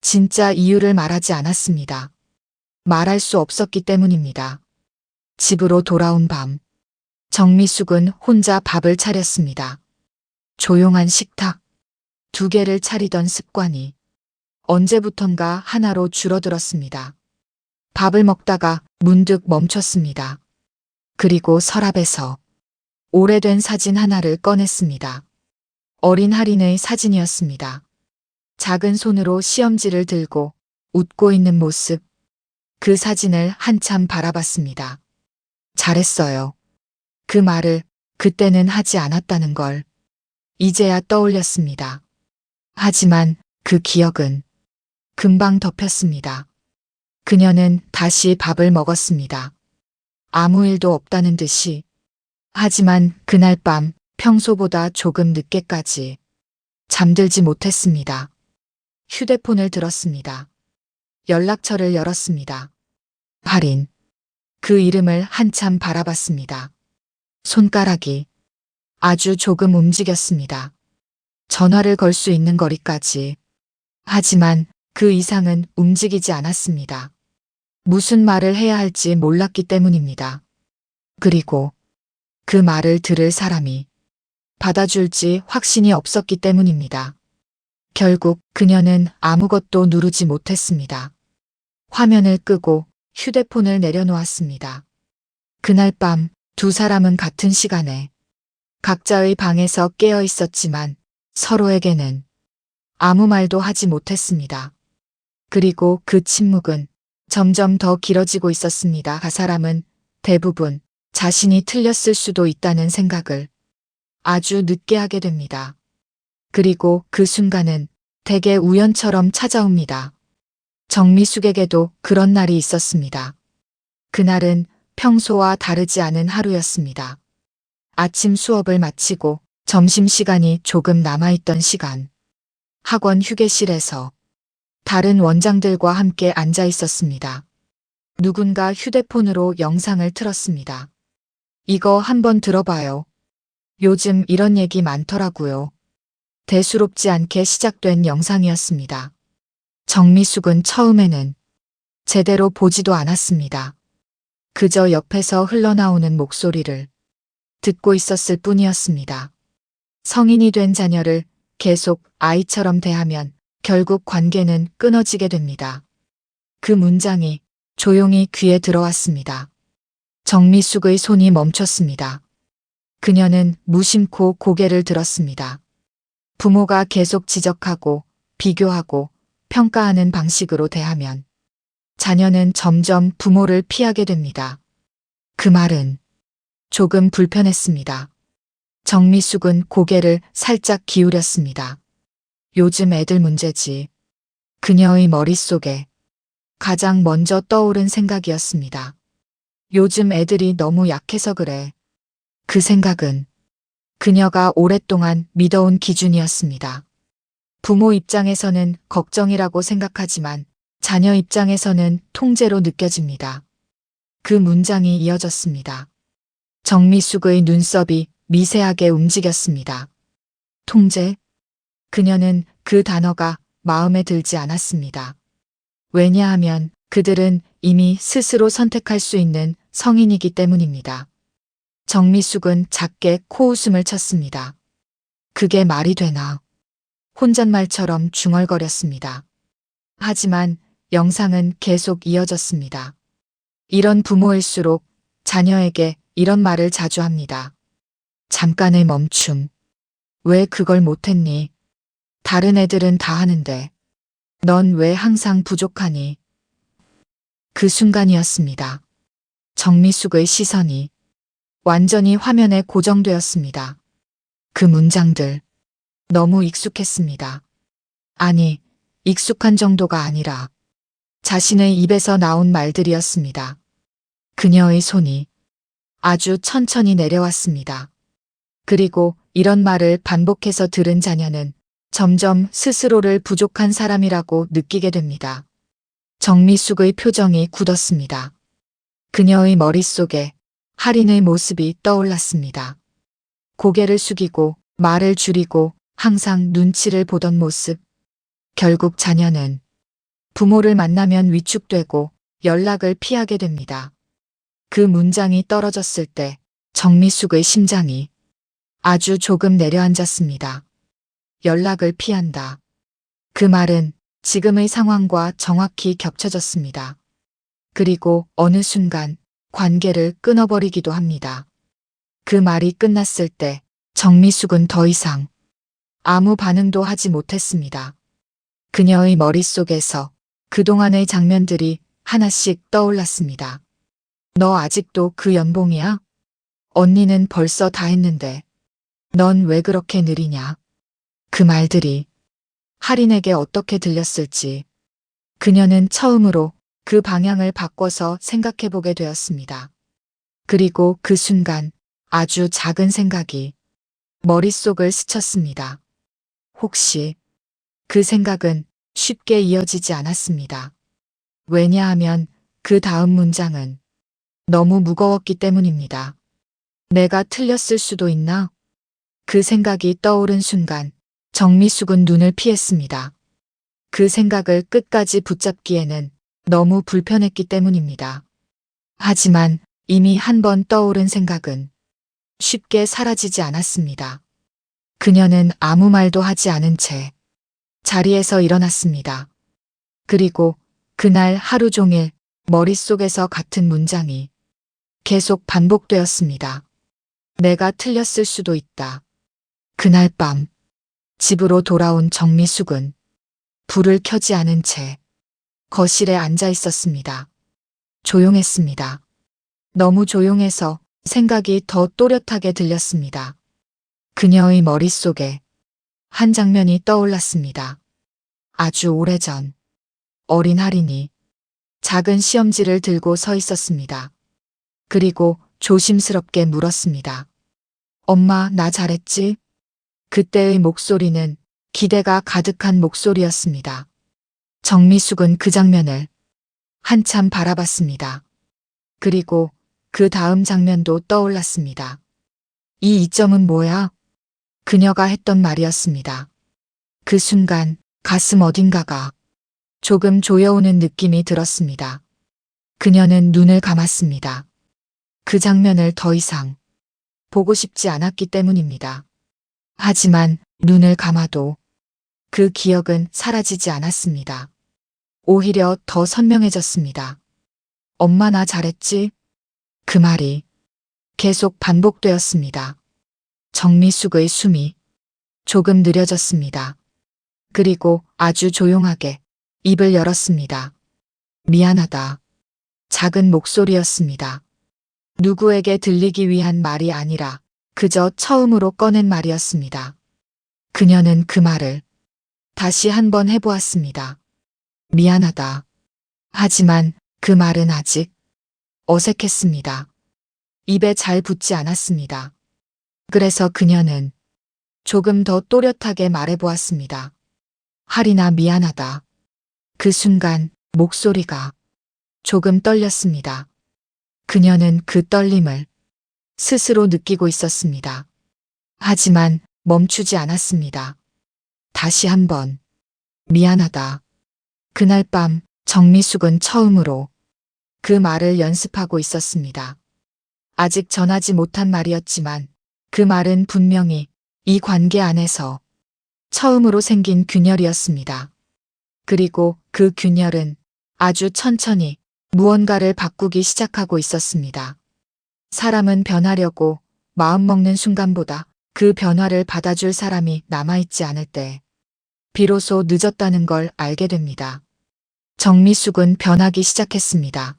진짜 이유를 말하지 않았습니다. 말할 수 없었기 때문입니다. 집으로 돌아온 밤, 정미숙은 혼자 밥을 차렸습니다. 조용한 식탁, 2개를 차리던 습관이 언제부턴가 하나로 줄어들었습니다. 밥을 먹다가 문득 멈췄습니다. 그리고 서랍에서 오래된 사진 하나를 꺼냈습니다. 어린 할인의 사진이었습니다. 작은 손으로 시험지를 들고 웃고 있는 모습. 그 사진을 한참 바라봤습니다. 잘했어요. 그 말을 그때는 하지 않았다는 걸 이제야 떠올렸습니다. 하지만 그 기억은 금방 덮였습니다. 그녀는 다시 밥을 먹었습니다. 아무 일도 없다는 듯이. 하지만 그날 밤 평소보다 조금 늦게까지 잠들지 못했습니다. 휴대폰을 들었습니다. 연락처를 열었습니다. 할인. 그 이름을 한참 바라봤습니다. 손가락이 아주 조금 움직였습니다. 전화를 걸 수 있는 거리까지. 하지만 그 이상은 움직이지 않았습니다. 무슨 말을 해야 할지 몰랐기 때문입니다. 그리고 그 말을 들을 사람이 받아줄지 확신이 없었기 때문입니다. 결국 그녀는 아무것도 누르지 못했습니다. 화면을 끄고 휴대폰을 내려놓았습니다. 그날 밤 2사람은 같은 시간에 각자의 방에서 깨어 있었지만 서로에게는 아무 말도 하지 못했습니다. 그리고 그 침묵은 점점 더 길어지고 있었습니다. 그 사람은 대부분 자신이 틀렸을 수도 있다는 생각을 아주 늦게 하게 됩니다. 그리고 그 순간은 대개 우연처럼 찾아옵니다. 정미숙에게도 그런 날이 있었습니다. 그날은 평소와 다르지 않은 하루였습니다. 아침 수업을 마치고 점심시간이 조금 남아있던 시간. 학원 휴게실에서 다른 원장들과 함께 앉아 있었습니다. 누군가 휴대폰으로 영상을 틀었습니다. 이거 한번 들어봐요. 요즘 이런 얘기 많더라고요. 대수롭지 않게 시작된 영상이었습니다. 정미숙은 처음에는 제대로 보지도 않았습니다. 그저 옆에서 흘러나오는 목소리를 듣고 있었을 뿐이었습니다. 성인이 된 자녀를 계속 아이처럼 대하면 결국 관계는 끊어지게 됩니다. 그 문장이 조용히 귀에 들어왔습니다. 정미숙의 손이 멈췄습니다. 그녀는 무심코 고개를 들었습니다. 부모가 계속 지적하고 비교하고 평가하는 방식으로 대하면 자녀는 점점 부모를 피하게 됩니다. 그 말은 조금 불편했습니다. 정미숙은 고개를 살짝 기울였습니다. 요즘 애들 문제지. 그녀의 머릿속에 가장 먼저 떠오른 생각이었습니다. 요즘 애들이 너무 약해서 그래. 그 생각은 그녀가 오랫동안 믿어온 기준이었습니다. 부모 입장에서는 걱정이라고 생각하지만 자녀 입장에서는 통제로 느껴집니다. 그 문장이 이어졌습니다. 정미숙의 눈썹이 미세하게 움직였습니다. 통제? 그녀는 그 단어가 마음에 들지 않았습니다. 왜냐하면 그들은 이미 스스로 선택할 수 있는 성인이기 때문입니다. 정미숙은 작게 코웃음을 쳤습니다. 그게 말이 되나? 혼잣말처럼 중얼거렸습니다. 하지만 영상은 계속 이어졌습니다. 이런 부모일수록 자녀에게 이런 말을 자주 합니다. 잠깐의 멈춤. 왜 그걸 못했니? 다른 애들은 다 하는데. 넌 왜 항상 부족하니? 그 순간이었습니다. 정미숙의 시선이 완전히 화면에 고정되었습니다. 그 문장들. 너무 익숙했습니다. 아니, 익숙한 정도가 아니라 자신의 입에서 나온 말들이었습니다. 그녀의 손이 아주 천천히 내려왔습니다. 그리고 이런 말을 반복해서 들은 자녀는 점점 스스로를 부족한 사람이라고 느끼게 됩니다. 정미숙의 표정이 굳었습니다. 그녀의 머릿속에 할인의 모습이 떠올랐습니다. 고개를 숙이고 말을 줄이고 항상 눈치를 보던 모습. 결국 자녀는 부모를 만나면 위축되고 연락을 피하게 됩니다. 그 문장이 떨어졌을 때 정미숙의 심장이 아주 조금 내려앉았습니다. 연락을 피한다. 그 말은 지금의 상황과 정확히 겹쳐졌습니다. 그리고 어느 순간 관계를 끊어버리기도 합니다. 그 말이 끝났을 때 정미숙은 더 이상 아무 반응도 하지 못했습니다. 그녀의 머릿속에서 그동안의 장면들이 하나씩 떠올랐습니다. 너 아직도 그 연봉이야? 언니는 벌써 다 했는데. 넌 왜 그렇게 느리냐? 그 말들이 할인에게 어떻게 들렸을지 그녀는 처음으로 그 방향을 바꿔서 생각해보게 되었습니다. 그리고 그 순간 아주 작은 생각이 머릿속을 스쳤습니다. 혹시 그 생각은 쉽게 이어지지 않았습니다. 왜냐하면 그 다음 문장은 너무 무거웠기 때문입니다. 내가 틀렸을 수도 있나? 그 생각이 떠오른 순간 정미숙은 눈을 피했습니다. 그 생각을 끝까지 붙잡기에는 너무 불편했기 때문입니다. 하지만 이미 한 번 떠오른 생각은 쉽게 사라지지 않았습니다. 그녀는 아무 말도 하지 않은 채 자리에서 일어났습니다. 그리고 그날 하루 종일 머릿속에서 같은 문장이 계속 반복되었습니다. 내가 틀렸을 수도 있다. 그날 밤 집으로 돌아온 정미숙은 불을 켜지 않은 채 거실에 앉아 있었습니다. 조용했습니다. 너무 조용해서 생각이 더 또렷하게 들렸습니다. 그녀의 머릿속에 한 장면이 떠올랐습니다. 아주 오래전 어린 할인이 작은 시험지를 들고 서 있었습니다. 그리고 조심스럽게 물었습니다. 엄마, 나 잘했지? 그때의 목소리는 기대가 가득한 목소리였습니다. 정미숙은 그 장면을 한참 바라봤습니다. 그리고 그 다음 장면도 떠올랐습니다. 이 이점은 뭐야? 그녀가 했던 말이었습니다. 그 순간 가슴 어딘가가 조금 조여오는 느낌이 들었습니다. 그녀는 눈을 감았습니다. 그 장면을 더 이상 보고 싶지 않았기 때문입니다. 하지만 눈을 감아도 그 기억은 사라지지 않았습니다. 오히려 더 선명해졌습니다. 엄마, 나 잘했지? 그 말이 계속 반복되었습니다. 정미숙의 숨이 조금 느려졌습니다. 그리고 아주 조용하게 입을 열었습니다. 미안하다. 작은 목소리였습니다. 누구에게 들리기 위한 말이 아니라 그저 처음으로 꺼낸 말이었습니다. 그녀는 그 말을 다시 한번 해보았습니다. 미안하다. 하지만 그 말은 아직 어색했습니다. 입에 잘 붙지 않았습니다. 그래서 그녀는 조금 더 또렷하게 말해보았습니다. 할인아, 미안하다. 그 순간 목소리가 조금 떨렸습니다. 그녀는 그 떨림을 스스로 느끼고 있었습니다. 하지만 멈추지 않았습니다. 다시 한번 미안하다. 그날 밤 정미숙은 처음으로 그 말을 연습하고 있었습니다. 아직 전하지 못한 말이었지만 그 말은 분명히 이 관계 안에서 처음으로 생긴 균열이었습니다. 그리고 그 균열은 아주 천천히 무언가를 바꾸기 시작하고 있었습니다. 사람은 변하려고 마음먹는 순간보다 그 변화를 받아줄 사람이 남아있지 않을 때 비로소 늦었다는 걸 알게 됩니다. 정미숙은 변하기 시작했습니다.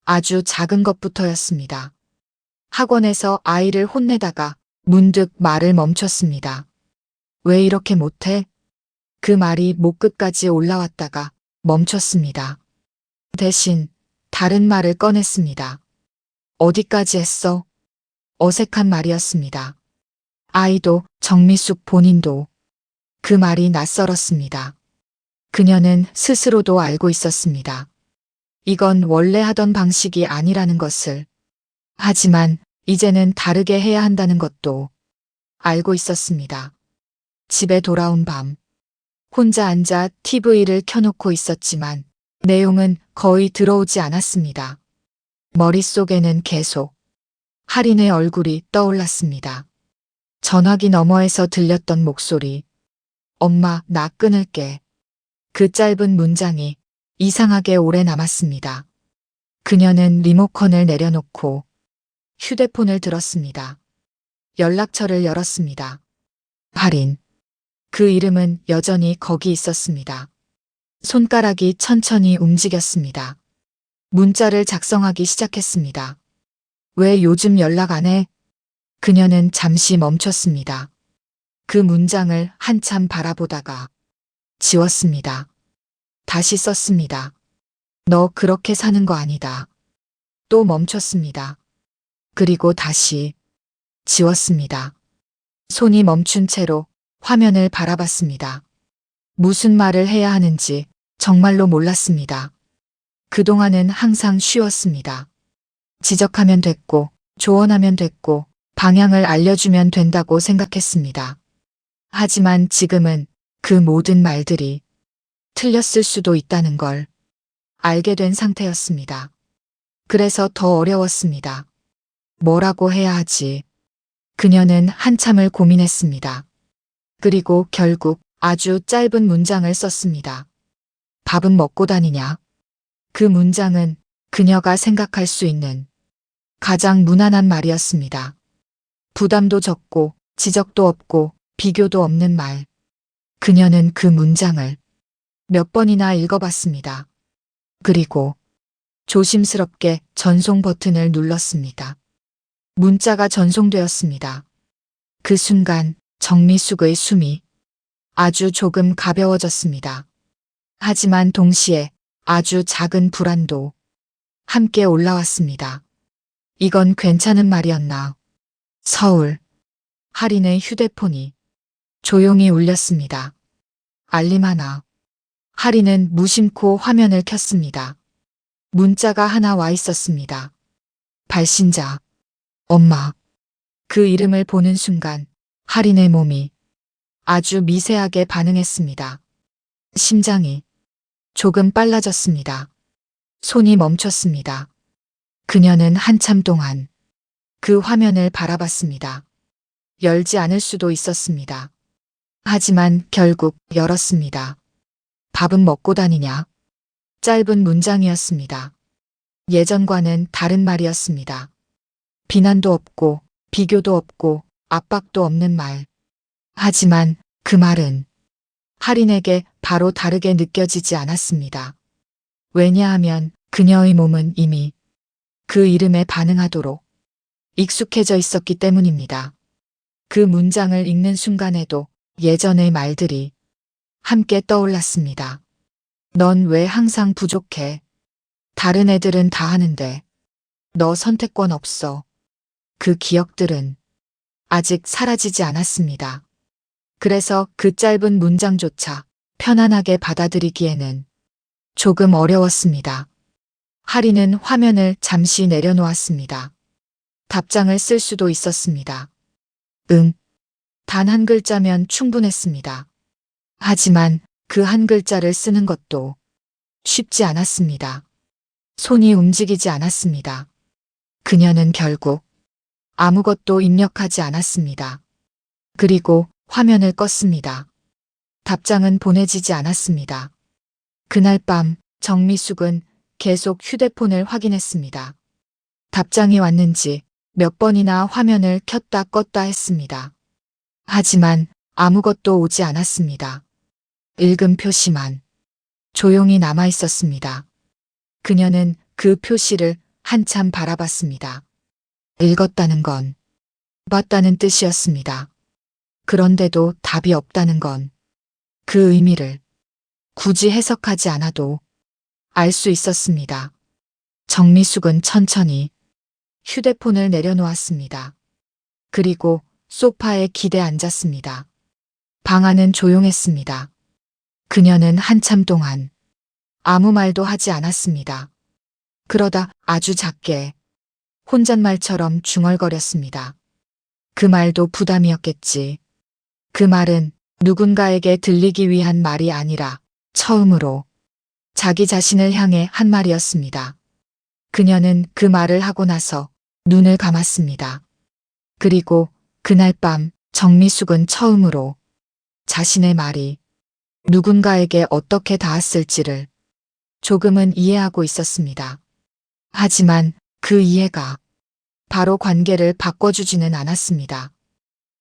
아주 작은 것부터였습니다. 학원에서 아이를 혼내다가 문득 말을 멈췄습니다. 왜 이렇게 못해? 그 말이 목 끝까지 올라왔다가 멈췄습니다. 대신 다른 말을 꺼냈습니다. 어디까지 했어? 어색한 말이었습니다. 아이도 정미숙 본인도 그 말이 낯설었습니다. 그녀는 스스로도 알고 있었습니다. 이건 원래 하던 방식이 아니라는 것을. 하지만 이제는 다르게 해야 한다는 것도 알고 있었습니다. 집에 돌아온 밤, 혼자 앉아 TV를 켜놓고 있었지만 내용은 거의 들어오지 않았습니다. 머릿속에는 계속 할인의 얼굴이 떠올랐습니다. 전화기 너머에서 들렸던 목소리. 엄마, 나 끊을게. 그 짧은 문장이 이상하게 오래 남았습니다. 그녀는 리모컨을 내려놓고 휴대폰을 들었습니다. 연락처를 열었습니다. 할인. 그 이름은 여전히 거기 있었습니다. 손가락이 천천히 움직였습니다. 문자를 작성하기 시작했습니다. 왜 요즘 연락 안 해? 그녀는 잠시 멈췄습니다. 그 문장을 한참 바라보다가 지웠습니다. 다시 썼습니다. 너 그렇게 사는 거 아니다. 또 멈췄습니다. 그리고 다시 지웠습니다. 손이 멈춘 채로 화면을 바라봤습니다. 무슨 말을 해야 하는지 정말로 몰랐습니다. 그동안은 항상 쉬웠습니다. 지적하면 됐고, 조언하면 됐고, 방향을 알려주면 된다고 생각했습니다. 하지만 지금은 그 모든 말들이 틀렸을 수도 있다는 걸 알게 된 상태였습니다. 그래서 더 어려웠습니다. 뭐라고 해야 하지? 그녀는 한참을 고민했습니다. 그리고 결국 아주 짧은 문장을 썼습니다. 밥은 먹고 다니냐? 그 문장은 그녀가 생각할 수 있는 가장 무난한 말이었습니다. 부담도 적고 지적도 없고 비교도 없는 말. 그녀는 그 문장을 몇 번이나 읽어봤습니다. 그리고 조심스럽게 전송 버튼을 눌렀습니다. 문자가 전송되었습니다. 그 순간 정미숙의 숨이 아주 조금 가벼워졌습니다. 하지만 동시에 아주 작은 불안도 함께 올라왔습니다. 이건 괜찮은 말이었나? 서울. 할인의 휴대폰이 조용히 울렸습니다. 알림 하나. 할인은 무심코 화면을 켰습니다. 문자가 하나 와 있었습니다. 발신자. 엄마. 그 이름을 보는 순간 할인의 몸이 아주 미세하게 반응했습니다. 심장이 조금 빨라졌습니다. 손이 멈췄습니다. 그녀는 한참 동안 그 화면을 바라봤습니다. 열지 않을 수도 있었습니다. 하지만 결국 열었습니다. 밥은 먹고 다니냐? 짧은 문장이었습니다. 예전과는 다른 말이었습니다. 비난도 없고 비교도 없고 압박도 없는 말. 하지만 그 말은 할인에게 바로 다르게 느껴지지 않았습니다. 왜냐하면 그녀의 몸은 이미 그 이름에 반응하도록 익숙해져 있었기 때문입니다. 그 문장을 읽는 순간에도 예전의 말들이 함께 떠올랐습니다. 넌 왜 항상 부족해? 다른 애들은 다 하는데 너 선택권 없어. 그 기억들은 아직 사라지지 않았습니다. 그래서 그 짧은 문장조차 편안하게 받아들이기에는 조금 어려웠습니다. 할인은 화면을 잠시 내려놓았습니다. 답장을 쓸 수도 있었습니다. 응. 단 한 글자면 충분했습니다. 하지만 그 한 글자를 쓰는 것도 쉽지 않았습니다. 손이 움직이지 않았습니다. 그녀는 결국 아무것도 입력하지 않았습니다. 그리고 화면을 껐습니다. 답장은 보내지지 않았습니다. 그날 밤 정미숙은 계속 휴대폰을 확인했습니다. 답장이 왔는지 몇 번이나 화면을 켰다 껐다 했습니다. 하지만 아무것도 오지 않았습니다. 읽음 표시만 조용히 남아 있었습니다. 그녀는 그 표시를 한참 바라봤습니다. 읽었다는 건 봤다는 뜻이었습니다. 그런데도 답이 없다는 건 그 의미를 굳이 해석하지 않아도 알 수 있었습니다. 정미숙은 천천히 휴대폰을 내려놓았습니다. 그리고 소파에 기대 앉았습니다. 방 안은 조용했습니다. 그녀는 한참 동안 아무 말도 하지 않았습니다. 그러다 아주 작게 혼잣말처럼 중얼거렸습니다. 그 말도 부담이었겠지. 그 말은 누군가에게 들리기 위한 말이 아니라 처음으로 자기 자신을 향해 한 말이었습니다. 그녀는 그 말을 하고 나서 눈을 감았습니다. 그리고 그날 밤 정미숙은 처음으로 자신의 말이 누군가에게 어떻게 닿았을지를 조금은 이해하고 있었습니다. 하지만 그 이해가 바로 관계를 바꿔주지는 않았습니다.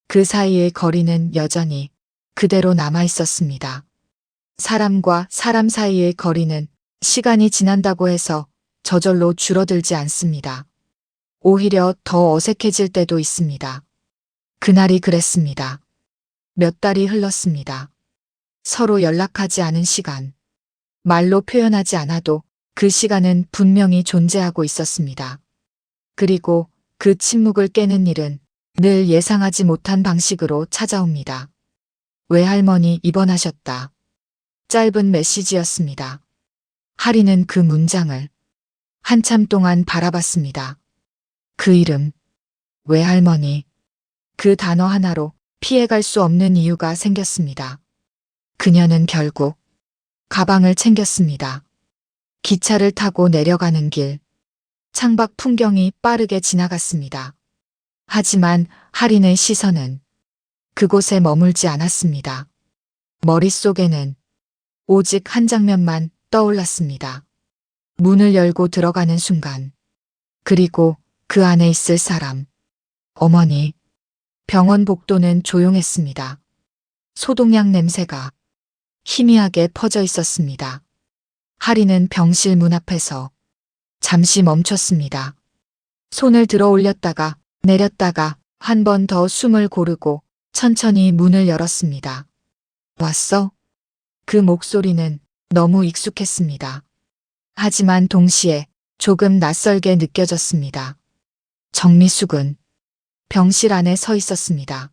그 사이의 거리는 여전히 그대로 남아 있었습니다. 사람과 사람 사이의 거리는 시간이 지난다고 해서 저절로 줄어들지 않습니다. 오히려 더 어색해질 때도 있습니다. 그날이 그랬습니다. 몇 달이 흘렀습니다. 서로 연락하지 않은 시간. 말로 표현하지 않아도 그 시간은 분명히 존재하고 있었습니다. 그리고 그 침묵을 깨는 일은 늘 예상하지 못한 방식으로 찾아옵니다. 외할머니 입원하셨다. 짧은 메시지였습니다. 하리는 그 문장을 한참 동안 바라봤습니다. 그 이름, 외할머니, 그 단어 하나로 피해갈 수 없는 이유가 생겼습니다. 그녀는 결국 가방을 챙겼습니다. 기차를 타고 내려가는 길, 창밖 풍경이 빠르게 지나갔습니다. 하지만 하린의 시선은 그곳에 머물지 않았습니다. 머릿속에는 오직 한 장면만 떠올랐습니다. 문을 열고 들어가는 순간, 그리고 그 안에 있을 사람, 어머니. 병원 복도는 조용했습니다. 소독약 냄새가 희미하게 퍼져 있었습니다. 하리는 병실 문 앞에서 잠시 멈췄습니다. 손을 들어 올렸다가 내렸다가 한 번 더 숨을 고르고 천천히 문을 열었습니다. 왔어? 그 목소리는 너무 익숙했습니다. 하지만 동시에 조금 낯설게 느껴졌습니다. 정미숙은 병실 안에 서 있었습니다.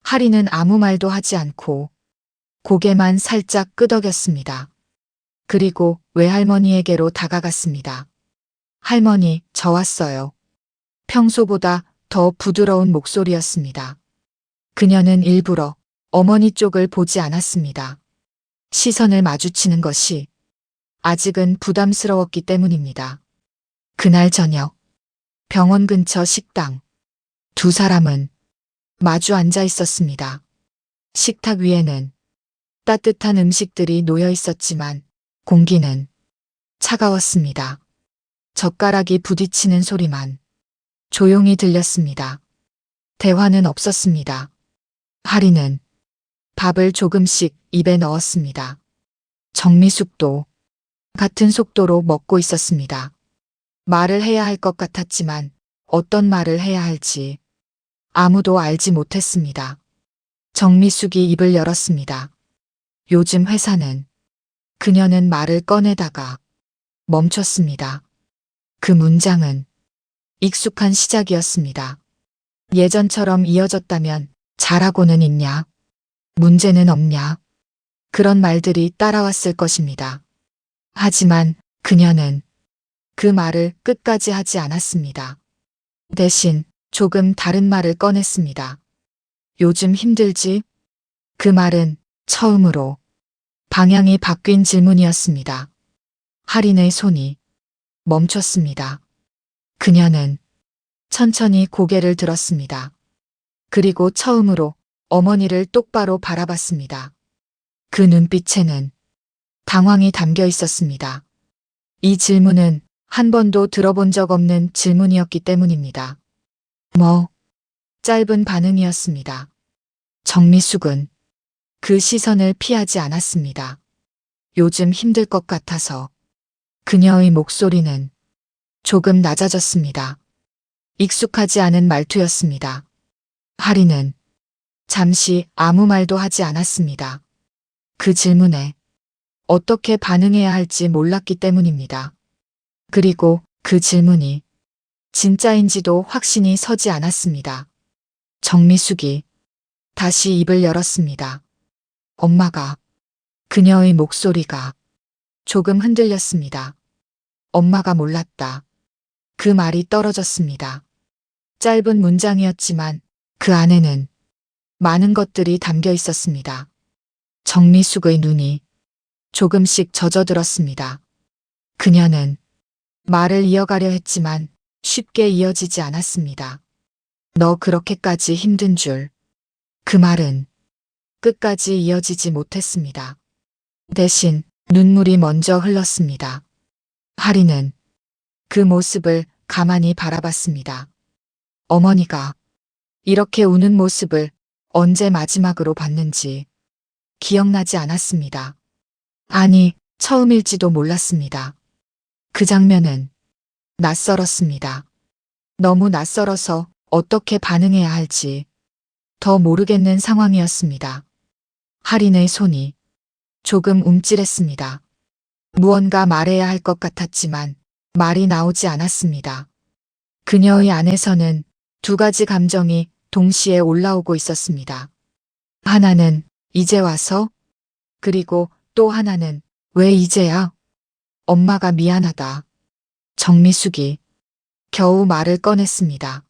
하리는 아무 말도 하지 않고 고개만 살짝 끄덕였습니다. 그리고 외할머니에게로 다가갔습니다. 할머니, 저 왔어요. 평소보다 더 부드러운 목소리였습니다. 그녀는 일부러 어머니 쪽을 보지 않았습니다. 시선을 마주치는 것이 아직은 부담스러웠기 때문입니다. 그날 저녁, 병원 근처 식당. 두 사람은 마주 앉아 있었습니다. 식탁 위에는 따뜻한 음식들이 놓여 있었지만 공기는 차가웠습니다. 젓가락이 부딪히는 소리만 조용히 들렸습니다. 대화는 없었습니다. 하리는 밥을 조금씩 입에 넣었습니다. 정미숙도 같은 속도로 먹고 있었습니다. 말을 해야 할 것 같았지만 어떤 말을 해야 할지 아무도 알지 못했습니다. 정미숙이 입을 열었습니다. 요즘 회사는. 그녀는 말을 꺼내다가 멈췄습니다. 그 문장은 익숙한 시작이었습니다. 예전처럼 이어졌다면 잘하고는 있냐? 문제는 없냐? 그런 말들이 따라왔을 것입니다. 하지만 그녀는 그 말을 끝까지 하지 않았습니다. 대신 조금 다른 말을 꺼냈습니다. 요즘 힘들지? 그 말은 처음으로 방향이 바뀐 질문이었습니다. 하린의 손이 멈췄습니다. 그녀는 천천히 고개를 들었습니다. 그리고 처음으로 어머니를 똑바로 바라봤습니다. 그 눈빛에는 당황이 담겨 있었습니다. 이 질문은 한 번도 들어본 적 없는 질문이었기 때문입니다. 뭐? 짧은 반응이었습니다. 정미숙은 그 시선을 피하지 않았습니다. 요즘 힘들 것 같아서. 그녀의 목소리는 조금 낮아졌습니다. 익숙하지 않은 말투였습니다. 하리는 잠시 아무 말도 하지 않았습니다. 그 질문에 어떻게 반응해야 할지 몰랐기 때문입니다. 그리고 그 질문이 진짜인지도 확신이 서지 않았습니다. 정미숙이 다시 입을 열었습니다. 엄마가, 그녀의 목소리가 조금 흔들렸습니다. 엄마가 몰랐다. 그 말이 떨어졌습니다. 짧은 문장이었지만 그 안에는 많은 것들이 담겨 있었습니다. 정미숙의 눈이 조금씩 젖어들었습니다. 그녀는 말을 이어가려 했지만 쉽게 이어지지 않았습니다. 너 그렇게까지 힘든 줄. 그 말은 끝까지 이어지지 못했습니다. 대신 눈물이 먼저 흘렀습니다. 하리는 그 모습을 가만히 바라봤습니다. 어머니가 이렇게 우는 모습을 언제 마지막으로 봤는지 기억나지 않았습니다. 아니, 처음일지도 몰랐습니다. 그 장면은 낯설었습니다. 너무 낯설어서 어떻게 반응해야 할지 더 모르겠는 상황이었습니다. 하린의 손이 조금 움찔했습니다. 무언가 말해야 할 것 같았지만 말이 나오지 않았습니다. 그녀의 안에서는 두 가지 감정이 동시에 올라오고 있었습니다. 하나는 이제 와서, 그리고 또 하나는 왜 이제야? 엄마가 미안하다. 정미숙이 겨우 말을 꺼냈습니다.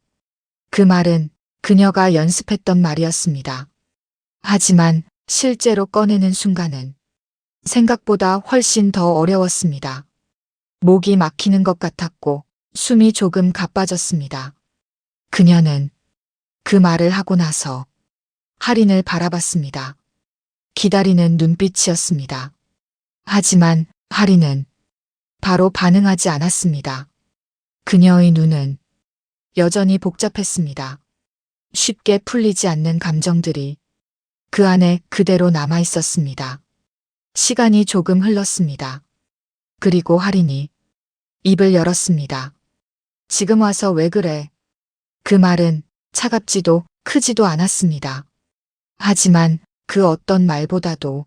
그 말은 그녀가 연습했던 말이었습니다. 하지만 실제로 꺼내는 순간은 생각보다 훨씬 더 어려웠습니다. 목이 막히는 것 같았고 숨이 조금 가빠졌습니다. 그녀는 그 말을 하고 나서 하린을 바라봤습니다. 기다리는 눈빛이었습니다. 하지만 하린은 바로 반응하지 않았습니다. 그녀의 눈은 여전히 복잡했습니다. 쉽게 풀리지 않는 감정들이 그 안에 그대로 남아 있었습니다. 시간이 조금 흘렀습니다. 그리고 하린이 입을 열었습니다. 지금 와서 왜 그래? 그 말은 차갑지도 크지도 않았습니다. 하지만 그 어떤 말보다도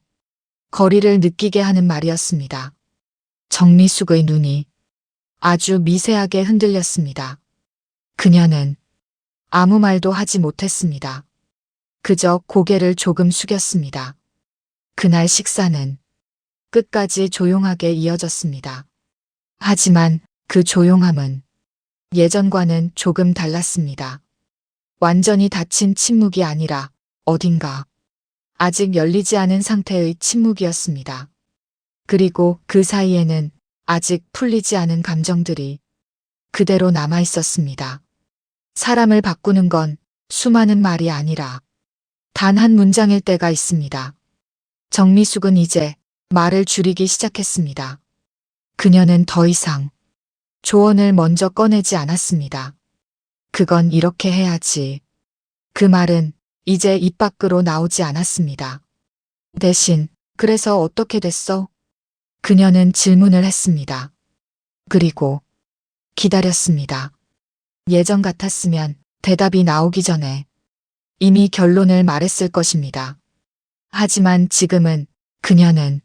거리를 느끼게 하는 말이었습니다. 정미숙의 눈이 아주 미세하게 흔들렸습니다. 그녀는 아무 말도 하지 못했습니다. 그저 고개를 조금 숙였습니다. 그날 식사는 끝까지 조용하게 이어졌습니다. 하지만 그 조용함은 예전과는 조금 달랐습니다. 완전히 닫힌 침묵이 아니라 어딘가 아직 열리지 않은 상태의 침묵이었습니다. 그리고 그 사이에는 아직 풀리지 않은 감정들이 그대로 남아 있었습니다. 사람을 바꾸는 건 수많은 말이 아니라 단 한 문장일 때가 있습니다. 정미숙은 이제 말을 줄이기 시작했습니다. 그녀는 더 이상 조언을 먼저 꺼내지 않았습니다. 그건 이렇게 해야지. 그 말은 이제 입 밖으로 나오지 않았습니다. 대신 그래서 어떻게 됐어? 그녀는 질문을 했습니다. 그리고 기다렸습니다. 예전 같았으면 대답이 나오기 전에 이미 결론을 말했을 것입니다. 하지만 지금은 그녀는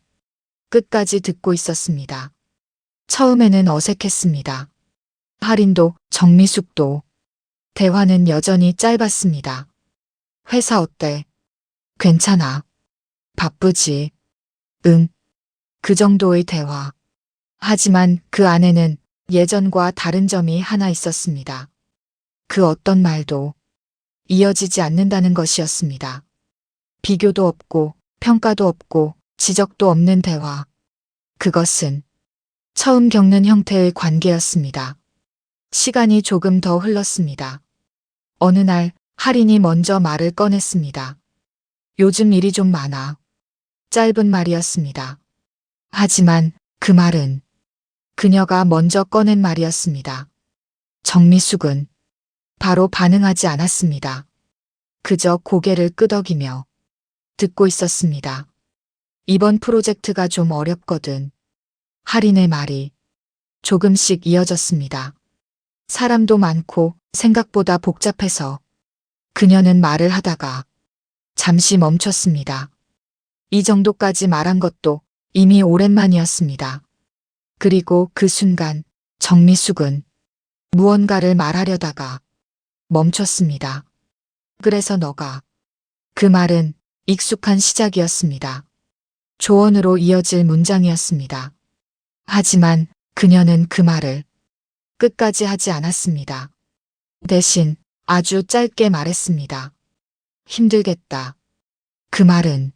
끝까지 듣고 있었습니다. 처음에는 어색했습니다. 하린도 정미숙도 대화는 여전히 짧았습니다. 회사 어때? 괜찮아. 바쁘지? 응. 그 정도의 대화. 하지만 그 안에는 예전과 다른 점이 하나 있었습니다. 그 어떤 말도 이어지지 않는다는 것이었습니다. 비교도 없고 평가도 없고 지적도 없는 대화. 그것은 처음 겪는 형태의 관계였습니다. 시간이 조금 더 흘렀습니다. 어느 날 하린이 먼저 말을 꺼냈습니다. 요즘 일이 좀 많아. 짧은 말이었습니다. 하지만 그 말은 그녀가 먼저 꺼낸 말이었습니다. 정미숙은 바로 반응하지 않았습니다. 그저 고개를 끄덕이며 듣고 있었습니다. 이번 프로젝트가 좀 어렵거든. 할인의 말이 조금씩 이어졌습니다. 사람도 많고 생각보다 복잡해서 그녀는 말을 하다가 잠시 멈췄습니다. 이 정도까지 말한 것도 이미 오랜만이었습니다. 그리고 그 순간 정미숙은 무언가를 말하려다가 멈췄습니다. 그래서 너가. 그 말은 익숙한 시작이었습니다. 조언으로 이어질 문장이었습니다. 하지만 그녀는 그 말을 끝까지 하지 않았습니다. 대신 아주 짧게 말했습니다. 힘들겠다. 그 말은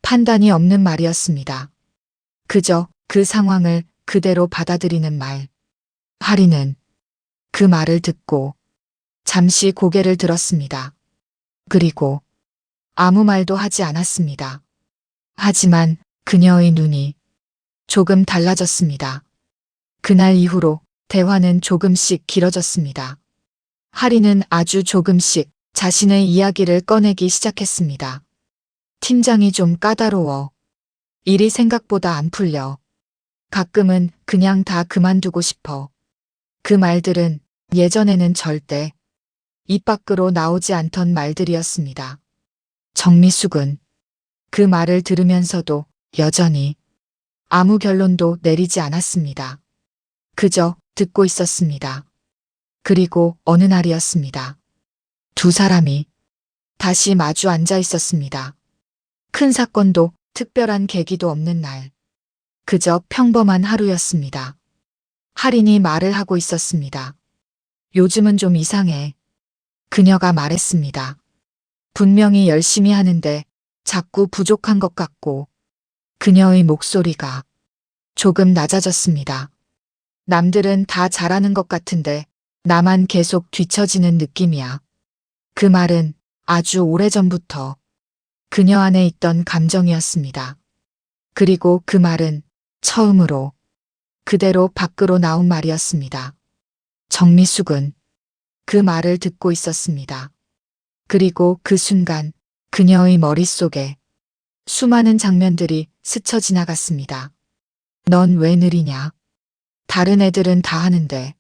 판단이 없는 말이었습니다. 그저 그 상황을 그대로 받아들이는 말. 하리는 그 말을 듣고 잠시 고개를 들었습니다. 그리고 아무 말도 하지 않았습니다. 하지만 그녀의 눈이 조금 달라졌습니다. 그날 이후로 대화는 조금씩 길어졌습니다. 하리는 아주 조금씩 자신의 이야기를 꺼내기 시작했습니다. 팀장이 좀 까다로워. 일이 생각보다 안 풀려. 가끔은 그냥 다 그만두고 싶어. 그 말들은 예전에는 절대 입 밖으로 나오지 않던 말들이었습니다. 정미숙은 그 말을 들으면서도 여전히 아무 결론도 내리지 않았습니다. 그저 듣고 있었습니다. 그리고 어느 날이었습니다. 두 사람이 다시 마주 앉아 있었습니다. 큰 사건도 특별한 계기도 없는 날. 그저 평범한 하루였습니다. 할인이 말을 하고 있었습니다. 요즘은 좀 이상해. 그녀가 말했습니다. 분명히 열심히 하는데 자꾸 부족한 것 같고 그녀의 목소리가 조금 낮아졌습니다. 남들은 다 잘하는 것 같은데 나만 계속 뒤처지는 느낌이야. 그 말은 아주 오래전부터 그녀 안에 있던 감정이었습니다. 그리고 그 말은 처음으로 그대로 밖으로 나온 말이었습니다. 정미숙은 그 말을 듣고 있었습니다. 그리고 그 순간 그녀의 머릿속에 수많은 장면들이 스쳐 지나갔습니다. 넌 왜 느리냐? 다른 애들은 다 하는데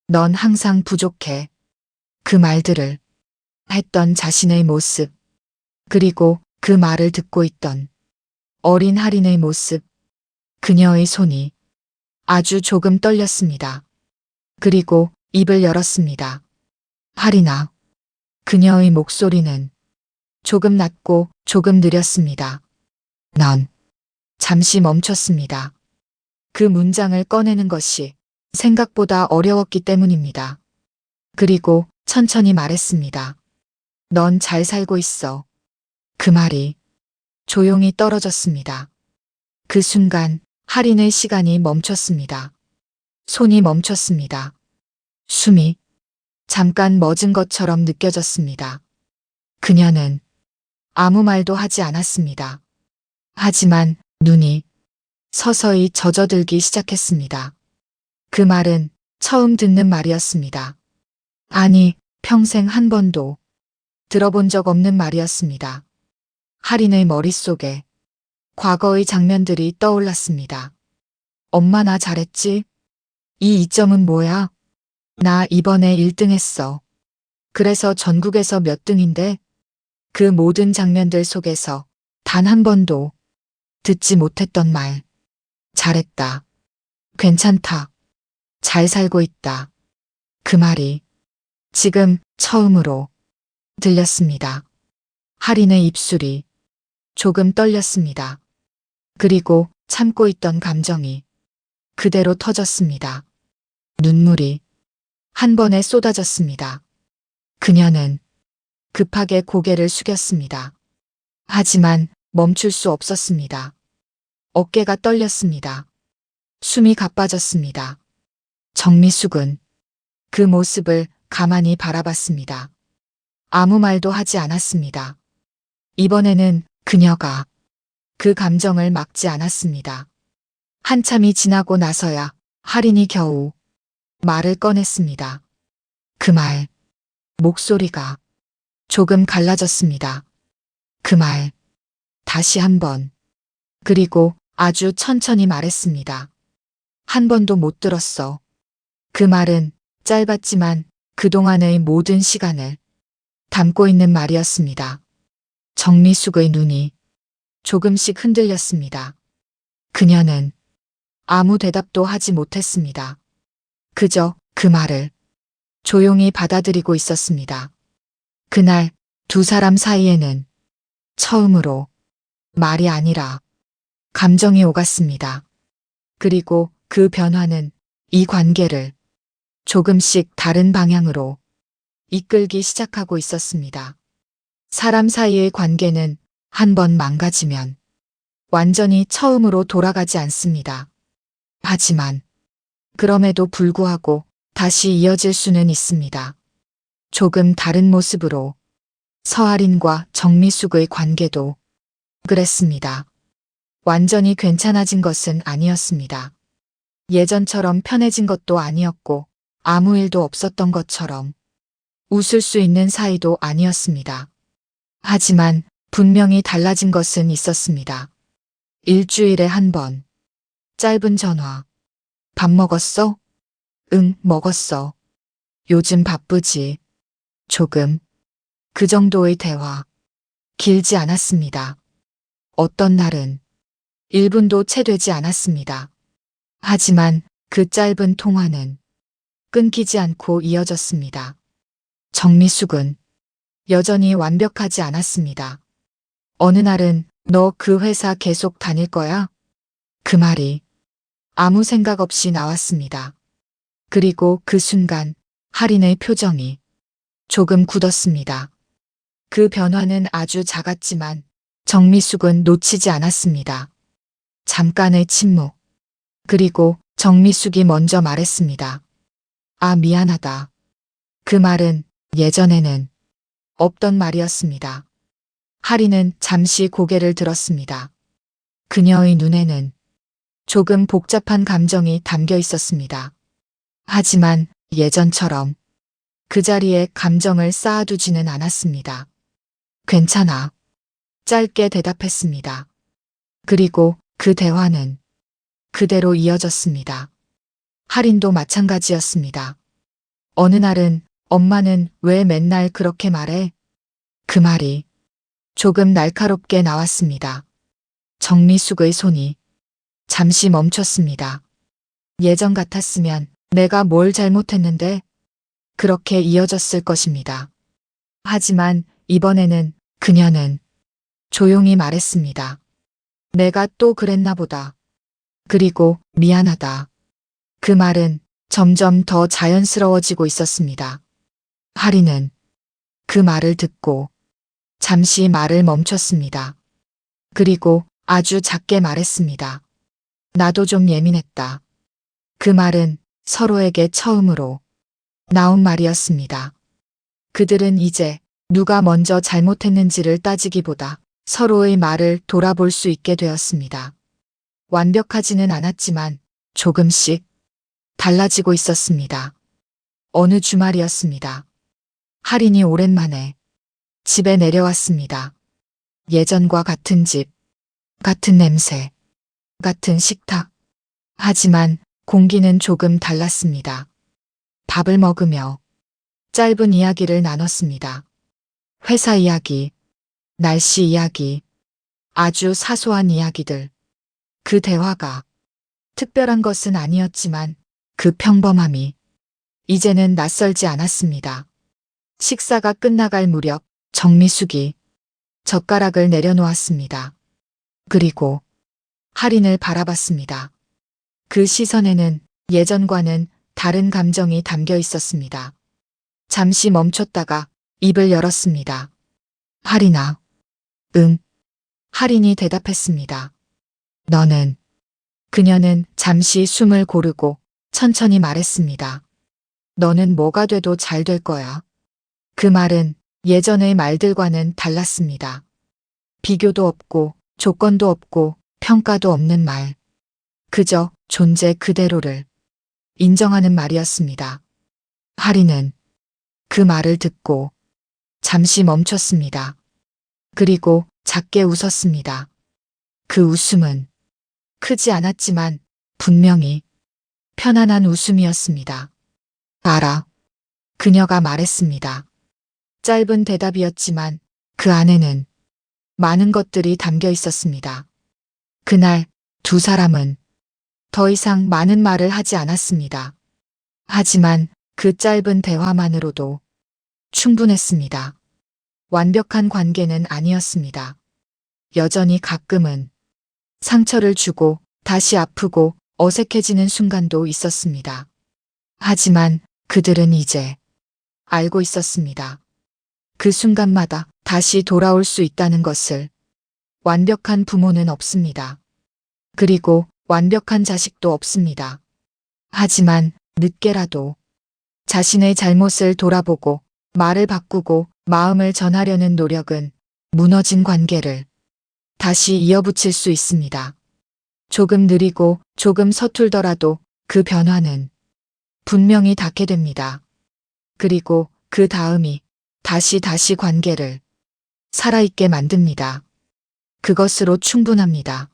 넌 항상 부족해. 그 말들을 했던 자신의 모습, 그리고 그 말을 듣고 있던 어린 할인의 모습, 그녀의 손이 아주 조금 떨렸습니다. 그리고 입을 열었습니다. 할인아. 그녀의 목소리는 조금 낮고 조금 느렸습니다. 넌. 잠시 멈췄습니다. 그 문장을 꺼내는 것이 생각보다 어려웠기 때문입니다. 그리고 천천히 말했습니다. 넌 잘 살고 있어. 그 말이 조용히 떨어졌습니다. 그 순간 할인의 시간이 멈췄습니다. 손이 멈췄습니다. 숨이 잠깐 멎은 것처럼 느껴졌습니다. 그녀는 아무 말도 하지 않았습니다. 하지만 눈이 서서히 젖어들기 시작했습니다. 그 말은 처음 듣는 말이었습니다. 아니, 평생 한 번도 들어본 적 없는 말이었습니다. 할인의 머릿속에 과거의 장면들이 떠올랐습니다. 엄마 나 잘했지? 이 이점은 뭐야? 나 이번에 1등 했어. 그래서 전국에서 몇 등인데? 그 모든 장면들 속에서 단 한 번도 듣지 못했던 말. 잘했다. 괜찮다. 잘 살고 있다. 그 말이 지금 처음으로 들렸습니다. 할인의 입술이 조금 떨렸습니다. 그리고 참고 있던 감정이 그대로 터졌습니다. 눈물이 한 번에 쏟아졌습니다. 그녀는 급하게 고개를 숙였습니다. 하지만 멈출 수 없었습니다. 어깨가 떨렸습니다. 숨이 가빠졌습니다. 정미숙은 그 모습을 가만히 바라봤습니다. 아무 말도 하지 않았습니다. 이번에는 그녀가 그 감정을 막지 않았습니다. 한참이 지나고 나서야 할인이 겨우 말을 꺼냈습니다. 그 말, 목소리가 조금 갈라졌습니다. 그 말, 다시 한 번. 그리고 아주 천천히 말했습니다. 한 번도 못 들었어. 그 말은 짧았지만 그동안의 모든 시간을 담고 있는 말이었습니다. 정미숙의 눈이 조금씩 흔들렸습니다. 그녀는 아무 대답도 하지 못했습니다. 그저 그 말을 조용히 받아들이고 있었습니다. 그날 두 사람 사이에는 처음으로 말이 아니라 감정이 오갔습니다. 그리고 그 변화는 이 관계를 조금씩 다른 방향으로 이끌기 시작하고 있었습니다. 사람 사이의 관계는 한 번 망가지면 완전히 처음으로 돌아가지 않습니다. 하지만 그럼에도 불구하고 다시 이어질 수는 있습니다. 조금 다른 모습으로 서아린과 정미숙의 관계도 그랬습니다. 완전히 괜찮아진 것은 아니었습니다. 예전처럼 편해진 것도 아니었고 아무 일도 없었던 것처럼 웃을 수 있는 사이도 아니었습니다. 하지만 분명히 달라진 것은 있었습니다. 일주일에 한 번. 짧은 전화. 밥 먹었어? 응, 먹었어. 요즘 바쁘지? 조금. 그 정도의 대화. 길지 않았습니다. 어떤 날은 1분도 채 되지 않았습니다. 하지만 그 짧은 통화는 끊기지 않고 이어졌습니다. 정미숙은 여전히 완벽하지 않았습니다. 어느 날은 너 그 회사 계속 다닐 거야? 그 말이 아무 생각 없이 나왔습니다. 그리고 그 순간 할인의 표정이 조금 굳었습니다. 그 변화는 아주 작았지만 정미숙은 놓치지 않았습니다. 잠깐의 침묵. 그리고 정미숙이 먼저 말했습니다. 아, 미안하다. 그 말은 예전에는 없던 말이었습니다. 할인은 잠시 고개를 들었습니다. 그녀의 눈에는 조금 복잡한 감정이 담겨 있었습니다. 하지만 예전처럼 그 자리에 감정을 쌓아두지는 않았습니다. 괜찮아. 짧게 대답했습니다. 그리고 그 대화는 그대로 이어졌습니다. 할인도 마찬가지였습니다. 어느 날은 엄마는 왜 맨날 그렇게 말해? 그 말이 조금 날카롭게 나왔습니다. 정미숙의 손이 잠시 멈췄습니다. 예전 같았으면 내가 뭘 잘못했는데 그렇게 이어졌을 것입니다. 하지만 이번에는 그녀는 조용히 말했습니다. 내가 또 그랬나 보다. 그리고 미안하다. 그 말은 점점 더 자연스러워지고 있었습니다. 할인은 그 말을 듣고 잠시 말을 멈췄습니다. 그리고 아주 작게 말했습니다. 나도 좀 예민했다. 그 말은 서로에게 처음으로 나온 말이었습니다. 그들은 이제 누가 먼저 잘못했는지를 따지기보다 서로의 말을 돌아볼 수 있게 되었습니다. 완벽하지는 않았지만 조금씩 달라지고 있었습니다. 어느 주말이었습니다. 할인이 오랜만에 집에 내려왔습니다. 예전과 같은 집, 같은 냄새, 같은 식탁. 하지만 공기는 조금 달랐습니다. 밥을 먹으며 짧은 이야기를 나눴습니다. 회사 이야기, 날씨 이야기, 아주 사소한 이야기들. 그 대화가 특별한 것은 아니었지만 그 평범함이 이제는 낯설지 않았습니다. 식사가 끝나갈 무렵 정미숙이 젓가락을 내려놓았습니다. 그리고 할인을 바라봤습니다. 그 시선에는 예전과는 다른 감정이 담겨 있었습니다. 잠시 멈췄다가 입을 열었습니다. 할인아. 응. 할인이 대답했습니다. 너는. 그녀는 잠시 숨을 고르고 천천히 말했습니다. 너는 뭐가 돼도 잘 될 거야. 그 말은 예전의 말들과는 달랐습니다. 비교도 없고 조건도 없고 평가도 없는 말. 그저 존재 그대로를 인정하는 말이었습니다. 할인은 그 말을 듣고 잠시 멈췄습니다. 그리고 작게 웃었습니다. 그 웃음은 크지 않았지만 분명히 편안한 웃음이었습니다. 알아. 그녀가 말했습니다. 짧은 대답이었지만 그 안에는 많은 것들이 담겨 있었습니다. 그날 두 사람은 더 이상 많은 말을 하지 않았습니다. 하지만 그 짧은 대화만으로도 충분했습니다. 완벽한 관계는 아니었습니다. 여전히 가끔은 상처를 주고 다시 아프고 어색해지는 순간도 있었습니다. 하지만 그들은 이제 알고 있었습니다. 그 순간마다 다시 돌아올 수 있다는 것을. 완벽한 부모는 없습니다. 그리고 완벽한 자식도 없습니다. 하지만 늦게라도 자신의 잘못을 돌아보고 말을 바꾸고 마음을 전하려는 노력은 무너진 관계를 다시 이어붙일 수 있습니다. 조금 느리고 조금 서툴더라도 그 변화는 분명히 닿게 됩니다. 그리고 그 다음이 다시 관계를 살아있게 만듭니다. 그것으로 충분합니다.